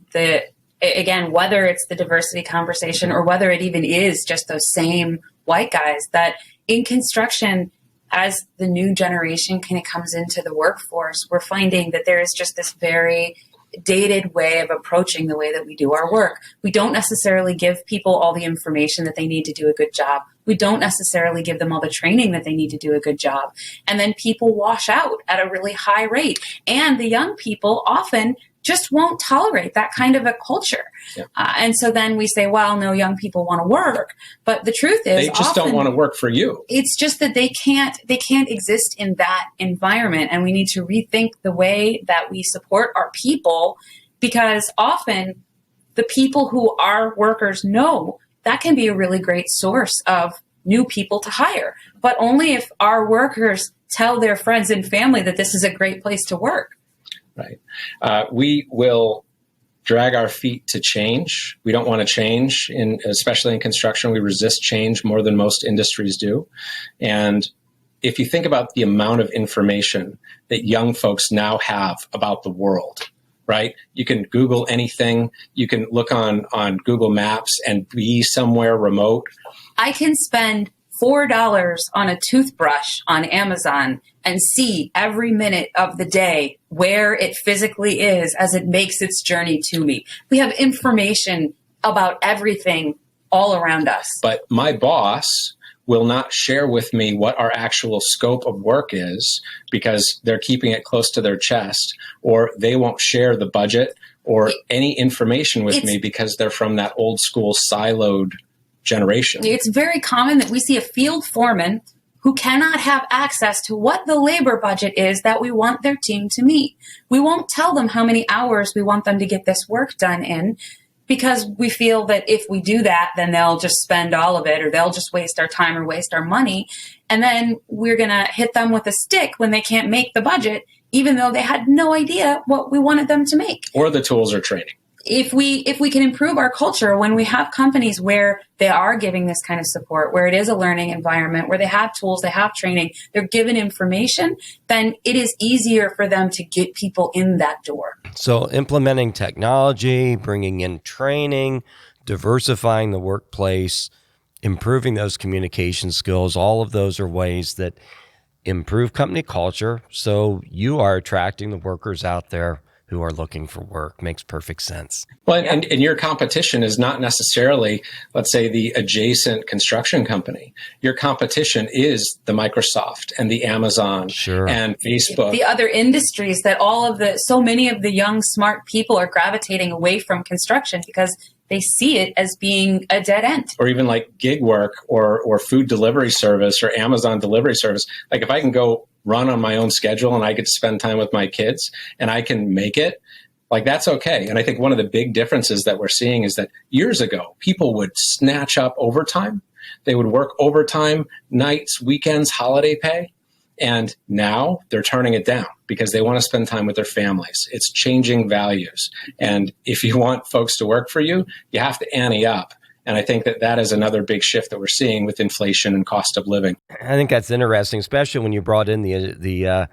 Speaker 4: again, whether it's the diversity conversation or whether it even is just those same white guys, that in construction, as the new generation kind of comes into the workforce, we're finding that there is just this very dated way of approaching the way that we do our work. We don't necessarily give people all the information that they need to do a good job. We don't necessarily give them all the training that they need to do a good job. And then people wash out at a really high rate. And the young people often just won't tolerate that kind of a culture. Yep. And so then we say, well, no, young people want to work. But the truth is,
Speaker 1: they just don't want to work for you.
Speaker 4: It's just that they can't exist in that environment. And we need to rethink the way that we support our people, because often the people who our workers know, that can be a really great source of new people to hire. But only if our workers tell their friends and family that this is a great place to work.
Speaker 1: Right. We will drag our feet to change. We don't want to change, especially in construction. We resist change more than most industries do. And if you think about the amount of information that young folks now have about the world, right? You can Google anything. You can look on Google Maps and be somewhere remote.
Speaker 4: I can spend $4 on a toothbrush on Amazon and see every minute of the day where it physically is as it makes its journey to me. We have information about everything all around us.
Speaker 1: But my boss will not share with me what our actual scope of work is because they're keeping it close to their chest, or they won't share the budget or any information with me because they're from that old school siloed generation.
Speaker 4: It's very common that we see a field foreman who cannot have access to what the labor budget is that we want their team to meet. We won't tell them how many hours we want them to get this work done in, because we feel that if we do that, then they'll just spend all of it, or they'll just waste our time or waste our money. And then we're going to hit them with a stick when they can't make the budget, even though they had no idea what we wanted them to make.
Speaker 1: Or the tools or training.
Speaker 4: If we can improve our culture, when we have companies where they are giving this kind of support, where it is a learning environment, where they have tools, they have training, they're given information, then it is easier for them to get people in that door.
Speaker 2: So implementing technology, bringing in training, diversifying the workplace, improving those communication skills, all of those are ways that improve company culture. So you are attracting the workers out there who are looking for work. Makes perfect sense.
Speaker 1: Well, and your competition is not necessarily, let's say, the adjacent construction company. Your competition is the Microsoft and the Amazon and Facebook.
Speaker 4: The other industries that so many of the young, smart people are gravitating away from construction because they see it as being a dead end.
Speaker 1: Or even like gig work or food delivery service or Amazon delivery service. Like if I can go run on my own schedule and I get to spend time with my kids and I can make it, like that's okay. And I think one of the big differences that we're seeing is that years ago, people would snatch up overtime. They would work overtime, nights, weekends, holiday pay. And now they're turning it down because they want to spend time with their families. It's changing values. And if you want folks to work for you, you have to ante up. And I think that is another big shift that we're seeing with inflation and cost of living.
Speaker 2: I think that's interesting, especially when you brought in the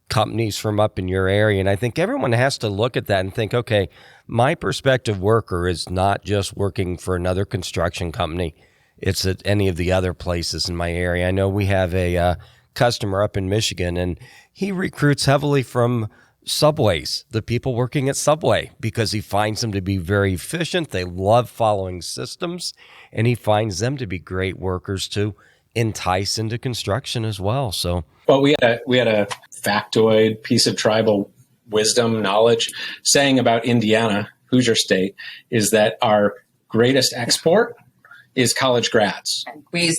Speaker 2: companies from up in your area. And I think everyone has to look at that and think, okay, my prospective worker is not just working for another construction company. It's at any of the other places in my area. I know we have a customer up in Michigan, and he recruits heavily from Subways, the people working at Subway, because he finds them to be very efficient. They love following systems, and he finds them to be great workers to entice into construction as well. So,
Speaker 1: well, we had a factoid piece of tribal wisdom knowledge saying about Indiana, Hoosier State, is that our greatest export is college grads.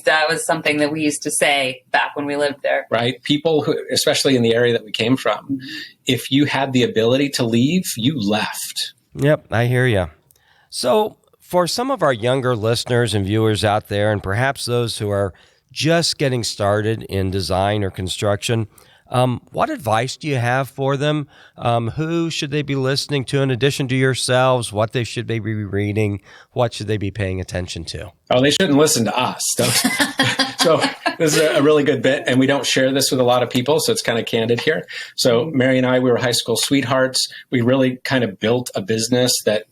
Speaker 4: That was something that we used to say back when we lived there.
Speaker 1: Right? People who, especially in the area that we came from, if you had the ability to leave, you left.
Speaker 2: Yep, I hear you. So for some of our younger listeners and viewers out there, and perhaps those who are just getting started in design or construction, what advice do you have for them? Who should they be listening to in addition to yourselves? What they should they be reading? What should they be paying attention to?
Speaker 1: Oh, they shouldn't listen to us. So this is a really good bit, and we don't share this with a lot of people, so it's kind of candid here. So Mary and I, we were high school sweethearts. We really kind of built a business that,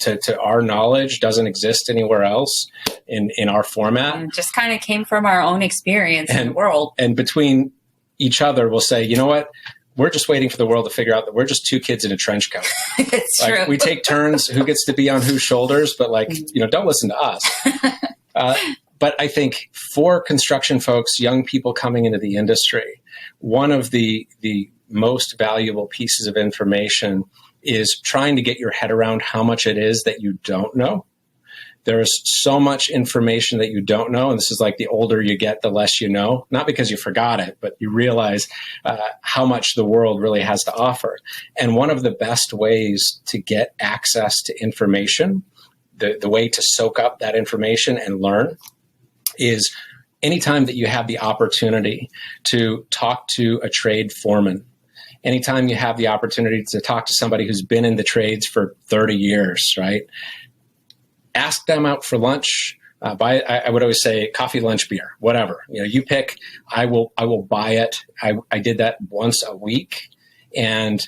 Speaker 1: to our knowledge, doesn't exist anywhere else in our format.
Speaker 4: And just kind of came from our own experience in the world.
Speaker 1: And between each other, we'll say, you know what? We're just waiting for the world to figure out that we're just two kids in a trench coat.
Speaker 4: It's true.
Speaker 1: We take turns who gets to be on whose shoulders, but don't listen to us. But I think for construction folks, young people coming into the industry, one of the most valuable pieces of information is trying to get your head around how much it is that you don't know. There is so much information that you don't know. And this is like the older you get, the less you know, not because you forgot it, but you realize how much the world really has to offer. And one of the best ways to get access to information, the way to soak up that information and learn, is anytime that you have the opportunity to talk to a trade foreman, anytime you have the opportunity to talk to somebody who's been in the trades for 30 years, right? Ask them out for lunch. I would always say coffee, lunch, beer, whatever. You pick. I will buy it. I did that once a week, and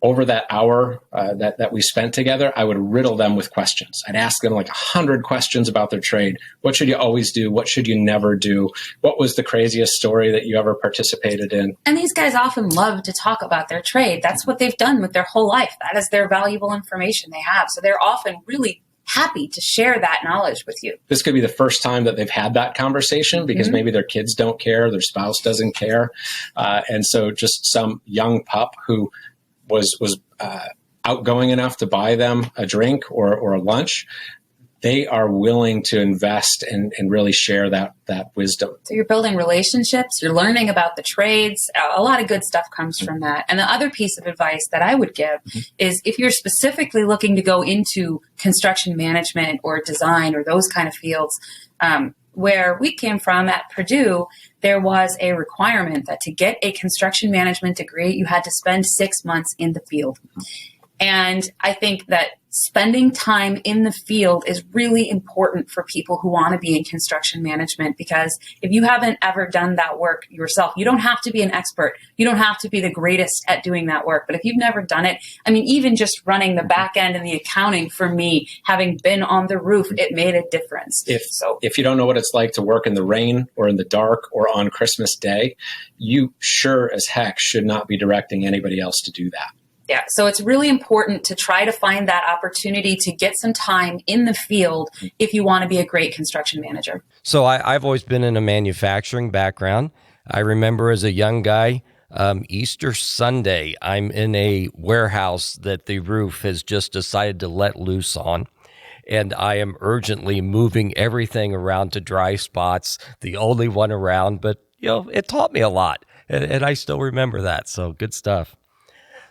Speaker 1: over that hour that we spent together, I would riddle them with questions. I'd ask them like 100 questions about their trade. What should you always do? What should you never do? What was the craziest story that you ever participated in?
Speaker 4: And these guys often love to talk about their trade. That's what they've done with their whole life. That is their valuable information they have. So they're often really happy to share that knowledge with you.
Speaker 1: This could be the first time that they've had that conversation because maybe their kids don't care, their spouse doesn't care. And so just some young pup who was outgoing enough to buy them a drink or a lunch, they are willing to invest and really share that wisdom.
Speaker 4: So you're building relationships, you're learning about the trades. A lot of good stuff comes from that. And the other piece of advice that I would give is if you're specifically looking to go into construction management or design or those kind of fields, where we came from at Purdue, there was a requirement that to get a construction management degree, you had to spend 6 months in the field. And I think that spending time in the field is really important for people who want to be in construction management, because if you haven't ever done that work yourself, you don't have to be an expert. You don't have to be the greatest at doing that work. But if you've never done it, I mean, even just running the back end and the accounting for me, having been on the roof, it made a difference.
Speaker 1: If you don't know what it's like to work in the rain or in the dark or on Christmas Day, you sure as heck should not be directing anybody else to do that.
Speaker 4: Yeah, so it's really important to try to find that opportunity to get some time in the field if you want to be a great construction manager.
Speaker 2: So I've always been in a manufacturing background. I remember as a young guy, Easter Sunday, I'm in a warehouse that the roof has just decided to let loose on. And I am urgently moving everything around to dry spots, the only one around. But, it taught me a lot. And I still remember that. So good stuff.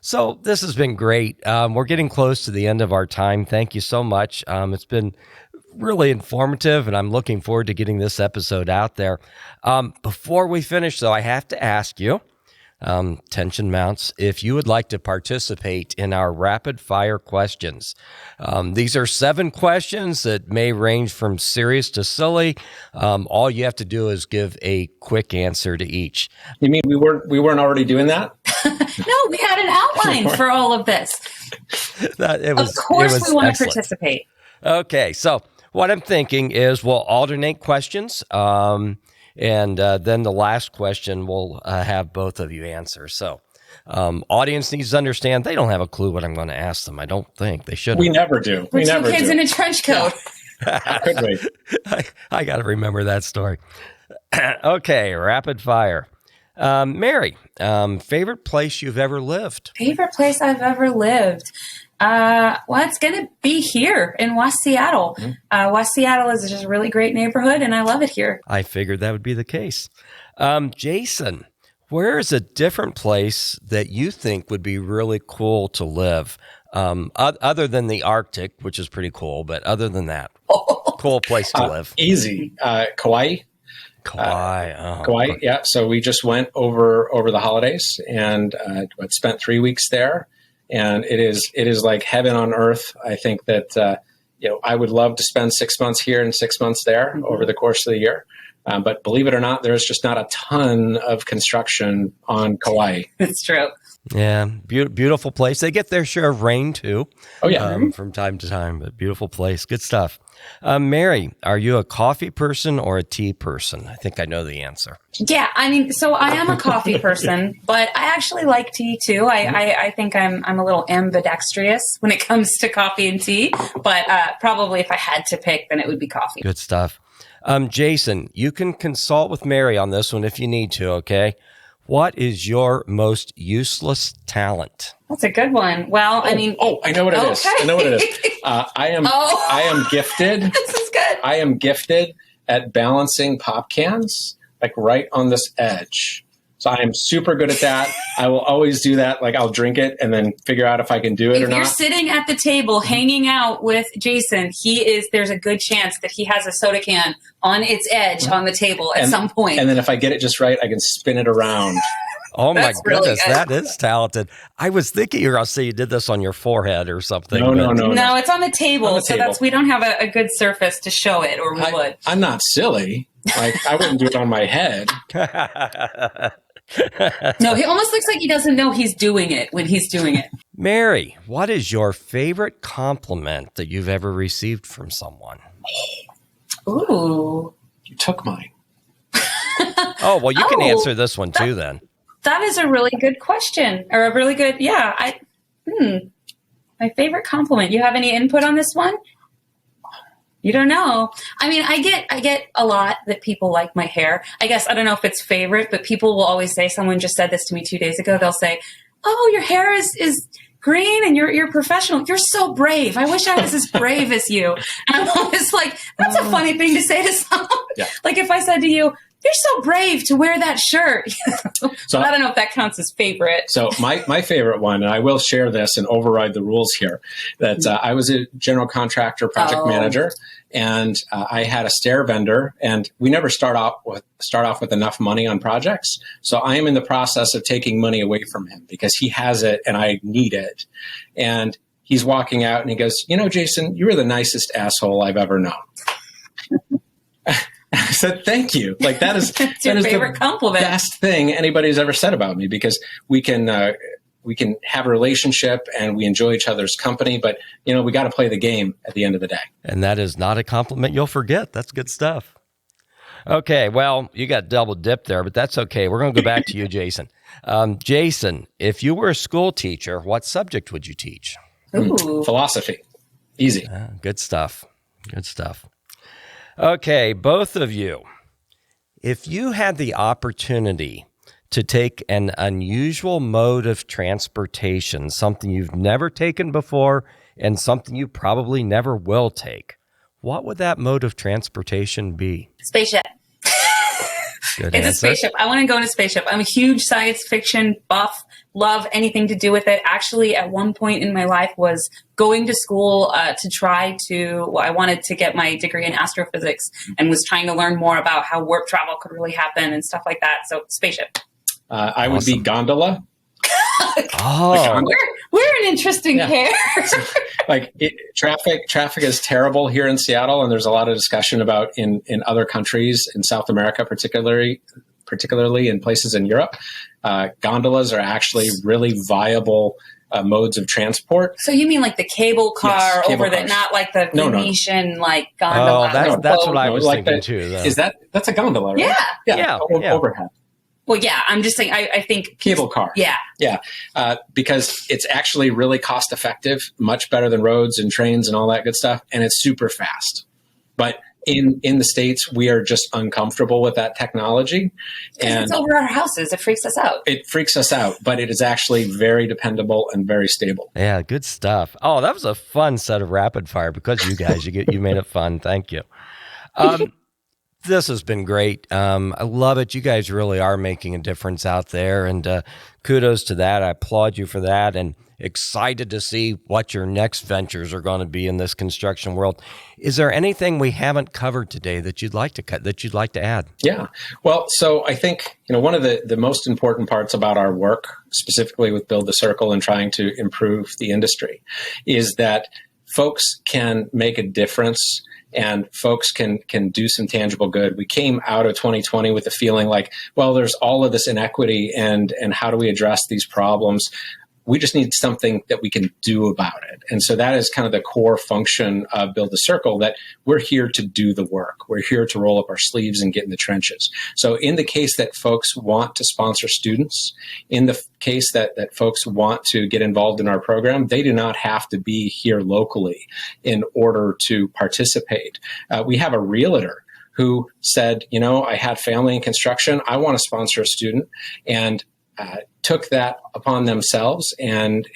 Speaker 2: So this has been great. We're getting close to the end of our time. Thank you so much. It's been really informative, and I'm looking forward to getting this episode out there. Before we finish, though, I have to ask you, tension mounts, if you would like to participate in our rapid fire questions. These are 7 questions that may range from serious to silly. All you have to do is give a quick answer to each.
Speaker 1: You mean we weren't already doing that?
Speaker 4: No, we had an outline for all of this. Of course we want to participate.
Speaker 2: Okay, so what I'm thinking is we'll alternate questions. And then the last question we'll have both of you answer. So audience needs to understand they don't have a clue what I'm going to ask them. I don't think they should.
Speaker 1: We never do.
Speaker 4: We're
Speaker 1: We
Speaker 4: two
Speaker 1: never
Speaker 4: kids
Speaker 1: do.
Speaker 4: in a trench coat.
Speaker 1: How could we?
Speaker 2: I got to remember that story. Okay, rapid fire. Mary, favorite place you've ever lived?
Speaker 4: Favorite place I've ever lived? Well, it's going to be here in West Seattle. West Seattle is just a really great neighborhood, and I love it here.
Speaker 2: I figured that would be the case. Jason, where is a different place that you think would be really cool to live? Other than the Arctic, which is pretty cool, but other than that, cool place to live.
Speaker 1: Easy. Kauai. Kauai, yeah. So we just went over the holidays and spent 3 weeks there, and it is like heaven on earth. I think that I would love to spend 6 months here and 6 months there over the course of the year. But believe it or not, there's just not a ton of construction on Kauai.
Speaker 4: It's true.
Speaker 2: Yeah, beautiful place. They get their share of rain too.
Speaker 1: Oh yeah,
Speaker 2: from time to time, but beautiful place. Good stuff. Mary, are you a coffee person or a tea person? I think I know the answer.
Speaker 4: Yeah, I mean, so I am a coffee person, but I actually like tea too. I think I'm a little ambidextrous when it comes to coffee and tea, but probably if I had to pick, then it would be coffee.
Speaker 2: Good stuff. Jason, you can consult with Mary on this one if you need to, okay? What is your most useless talent?
Speaker 4: That's a good one. Well, I mean...
Speaker 1: I know what it is. I know what it is. I am gifted.
Speaker 4: This is good.
Speaker 1: I am gifted at balancing pop cans, like right on this edge. So I am super good at that. I will always do that. Like I'll drink it and then figure out if I can do it or not.
Speaker 4: If you're sitting at the table hanging out with Jason, there's a good chance that he has a soda can on its edge on the table at some point.
Speaker 1: And then if I get it just right, I can spin it around.
Speaker 2: Oh my goodness,
Speaker 4: really
Speaker 2: that is talented. I was thinking you were going to say you did this on your forehead or something.
Speaker 4: No, it's on the table.
Speaker 1: On the
Speaker 4: so
Speaker 1: table.
Speaker 4: we don't have a good surface to show it, or we would.
Speaker 1: I'm not silly. Like I wouldn't do it on my head.
Speaker 4: No, he almost looks like he doesn't know he's doing it when he's doing it.
Speaker 2: Mary, what is your favorite compliment that you've ever received from someone?
Speaker 4: Ooh.
Speaker 1: You took mine.
Speaker 2: Oh, well, you can answer this one too then.
Speaker 4: That is a really good question, or a really good, my favorite compliment. You have any input on this one? You don't know. I mean, I get a lot that people like my hair. I guess, I don't know if it's favorite, but people will always say, someone just said this to me 2 days ago. They'll say, oh, your hair is green and you're professional. You're so brave. I wish I was as brave as you. And I'm always like, that's a funny thing to say to someone. Yeah. Like if I said to you, you're so brave to wear that shirt. So I don't know if that counts as favorite.
Speaker 1: So my favorite one, and I will share this and override the rules here, that I was a general contractor project manager, and I had a stair vendor, and we never start off with enough money on projects. So I am in the process of taking money away from him because he has it and I need it. And he's walking out and he goes, Jason, you were the nicest asshole I've ever known. I said, thank you. Like that is
Speaker 4: your favorite compliment.
Speaker 1: Best thing anybody's ever said about me, because we can have a relationship and we enjoy each other's company, but we got to play the game at the end of the day.
Speaker 2: And that is not a compliment you'll forget. That's good stuff. Okay, well, you got double dip there, but that's okay. We're going to go back to you, Jason. Jason, if you were a school teacher, what subject would you teach?
Speaker 4: Ooh.
Speaker 1: Philosophy. Easy.
Speaker 2: Good stuff. Good stuff. Okay, both of you, if you had the opportunity to take an unusual mode of transportation, something you've never taken before and something you probably never will take, what would that mode of transportation be?
Speaker 4: Spaceship.
Speaker 2: Good
Speaker 4: It's
Speaker 2: answer.
Speaker 4: a spaceship. I want to go in a spaceship. I'm a huge science fiction buff. Love anything to do with it. Actually, at one point in my life was going to school I wanted to get my degree in astrophysics and was trying to learn more about how warp travel could really happen and stuff like that. So spaceship.
Speaker 1: I would be gondola.
Speaker 2: Oh,
Speaker 4: We're an interesting pair.
Speaker 1: Traffic is terrible here in Seattle, and there's a lot of discussion about in other countries, in South America particularly in places in Europe. Gondolas are actually really viable modes of transport.
Speaker 4: So you mean like the cable car
Speaker 1: Yes, cable
Speaker 4: over that,
Speaker 1: cars.
Speaker 4: not like the
Speaker 1: No.
Speaker 4: Venetian like gondola?
Speaker 2: That's what I was
Speaker 1: like
Speaker 2: thinking
Speaker 1: that,
Speaker 2: too. Though.
Speaker 1: Is that's a gondola, right?
Speaker 2: Yeah.
Speaker 1: Overhead.
Speaker 4: Well, yeah, I'm just saying, I think...
Speaker 1: Cable car.
Speaker 4: Yeah.
Speaker 1: Because it's actually really cost effective, much better than roads and trains and all that good stuff, and it's super fast. But in the States, we are just uncomfortable with that technology. And
Speaker 4: it's over our houses. It freaks us out.
Speaker 1: It freaks us out, but it is actually very dependable and very stable.
Speaker 2: Yeah, good stuff. Oh, that was a fun set of rapid fire because you guys, you made it fun. Thank you. This has been great. I love it. You guys really are making a difference out there, and kudos to that. I applaud you for that, and excited to see what your next ventures are going to be in this construction world. Is there anything we haven't covered today that you'd like to add?
Speaker 1: Yeah. Well, so I think, one of the most important parts about our work, specifically with Build the Circle and trying to improve the industry, is that folks can make a difference and folks can do some tangible good. We came out of 2020 with the feeling like, well, there's all of this inequity and how do we address these problems? We just need something that we can do about it. And so that is kind of the core function of Build the Circle, that we're here to do the work. We're here to roll up our sleeves and get in the trenches. So in the case that folks want to sponsor students, in the case that folks want to get involved in our program, they do not have to be here locally in order to participate. We have a realtor who said, I had family in construction. I want to sponsor a student, and took that upon themselves and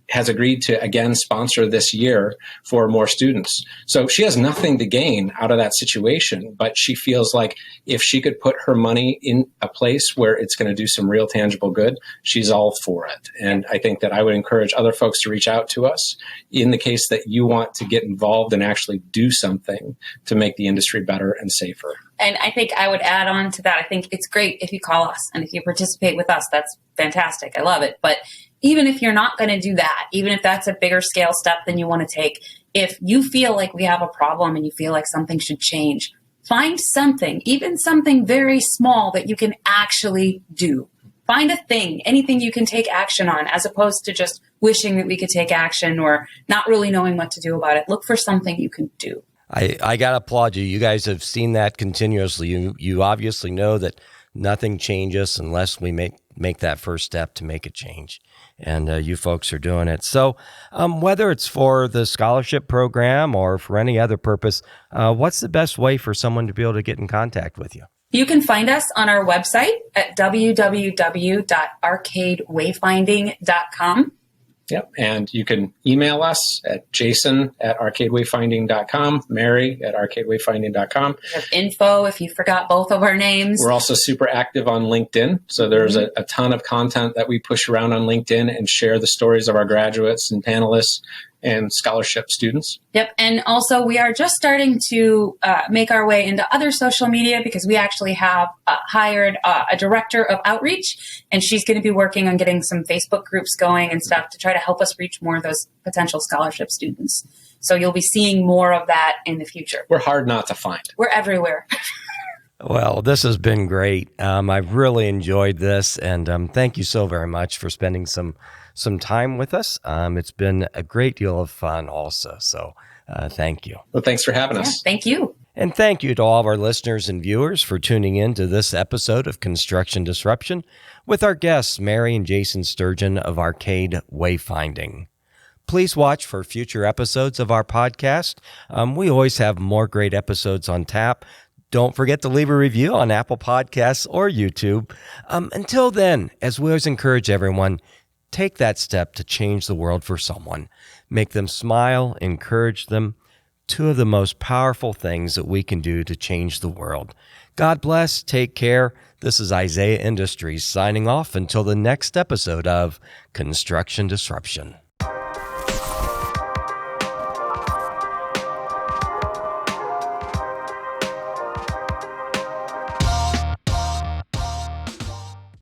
Speaker 1: has agreed to again sponsor this year for more students. So she has nothing to gain out of that situation, but she feels like if she could put her money in a place where it's going to do some real tangible good, she's all for it. And I think that I would encourage other folks to reach out to us in the case that you want to get involved and actually do something to make the industry better and safer.
Speaker 4: And I think I would add on to that. I think it's great if you call us and if you participate with us. That's fantastic. I love it. But even if you're not going to do that, even if that's a bigger scale step than you want to take, if you feel like we have a problem and you feel like something should change, find something, even something very small that you can actually do. Find a thing, anything you can take action on, as opposed to just wishing that we could take action or not really knowing what to do about it. Look for something you can do.
Speaker 2: I got to applaud you. You guys have seen that continuously. You obviously know that nothing changes unless we make that first step to make a change. And you folks are doing it. So whether it's for the scholarship program or for any other purpose, what's the best way for someone to be able to get in contact with you?
Speaker 4: You can find us on our website at www.arcadewayfinding.com.
Speaker 1: Yep. And you can email us at jason@arcadewayfinding.com, mary@arcadewayfinding.com.
Speaker 4: We have info if you forgot both of our names.
Speaker 1: We're also super active on LinkedIn. So there's a ton of content that we push around on LinkedIn and share the stories of our graduates and panelists and scholarship students.
Speaker 4: Yep. And also we are just starting to make our way into other social media because we actually have hired a director of outreach, and she's going to be working on getting some Facebook groups going and stuff to try to help us reach more of those potential scholarship students. So you'll be seeing more of that in the future.
Speaker 1: We're hard not to find.
Speaker 4: We're everywhere.
Speaker 2: Well, this has been great. I've really enjoyed this, and thank you so very much for spending some time with us. It's been a great deal of fun also, so thank you.
Speaker 1: Well, thanks for having us.
Speaker 4: Thank you.
Speaker 2: And thank you to all of our listeners and viewers for tuning in to this episode of Construction Disruption with our guests, Mary and Jason Sturgeon of Arcade Wayfinding. Please watch for future episodes of our podcast. We always have more great episodes on tap. Don't forget to leave a review on Apple Podcasts or YouTube. Until then, as we always encourage everyone, take that step to change the world for someone. Make them smile, encourage them. Two of the most powerful things that we can do to change the world. God bless. Take care. This is Isaiah Industries signing off until the next episode of Construction Disruption.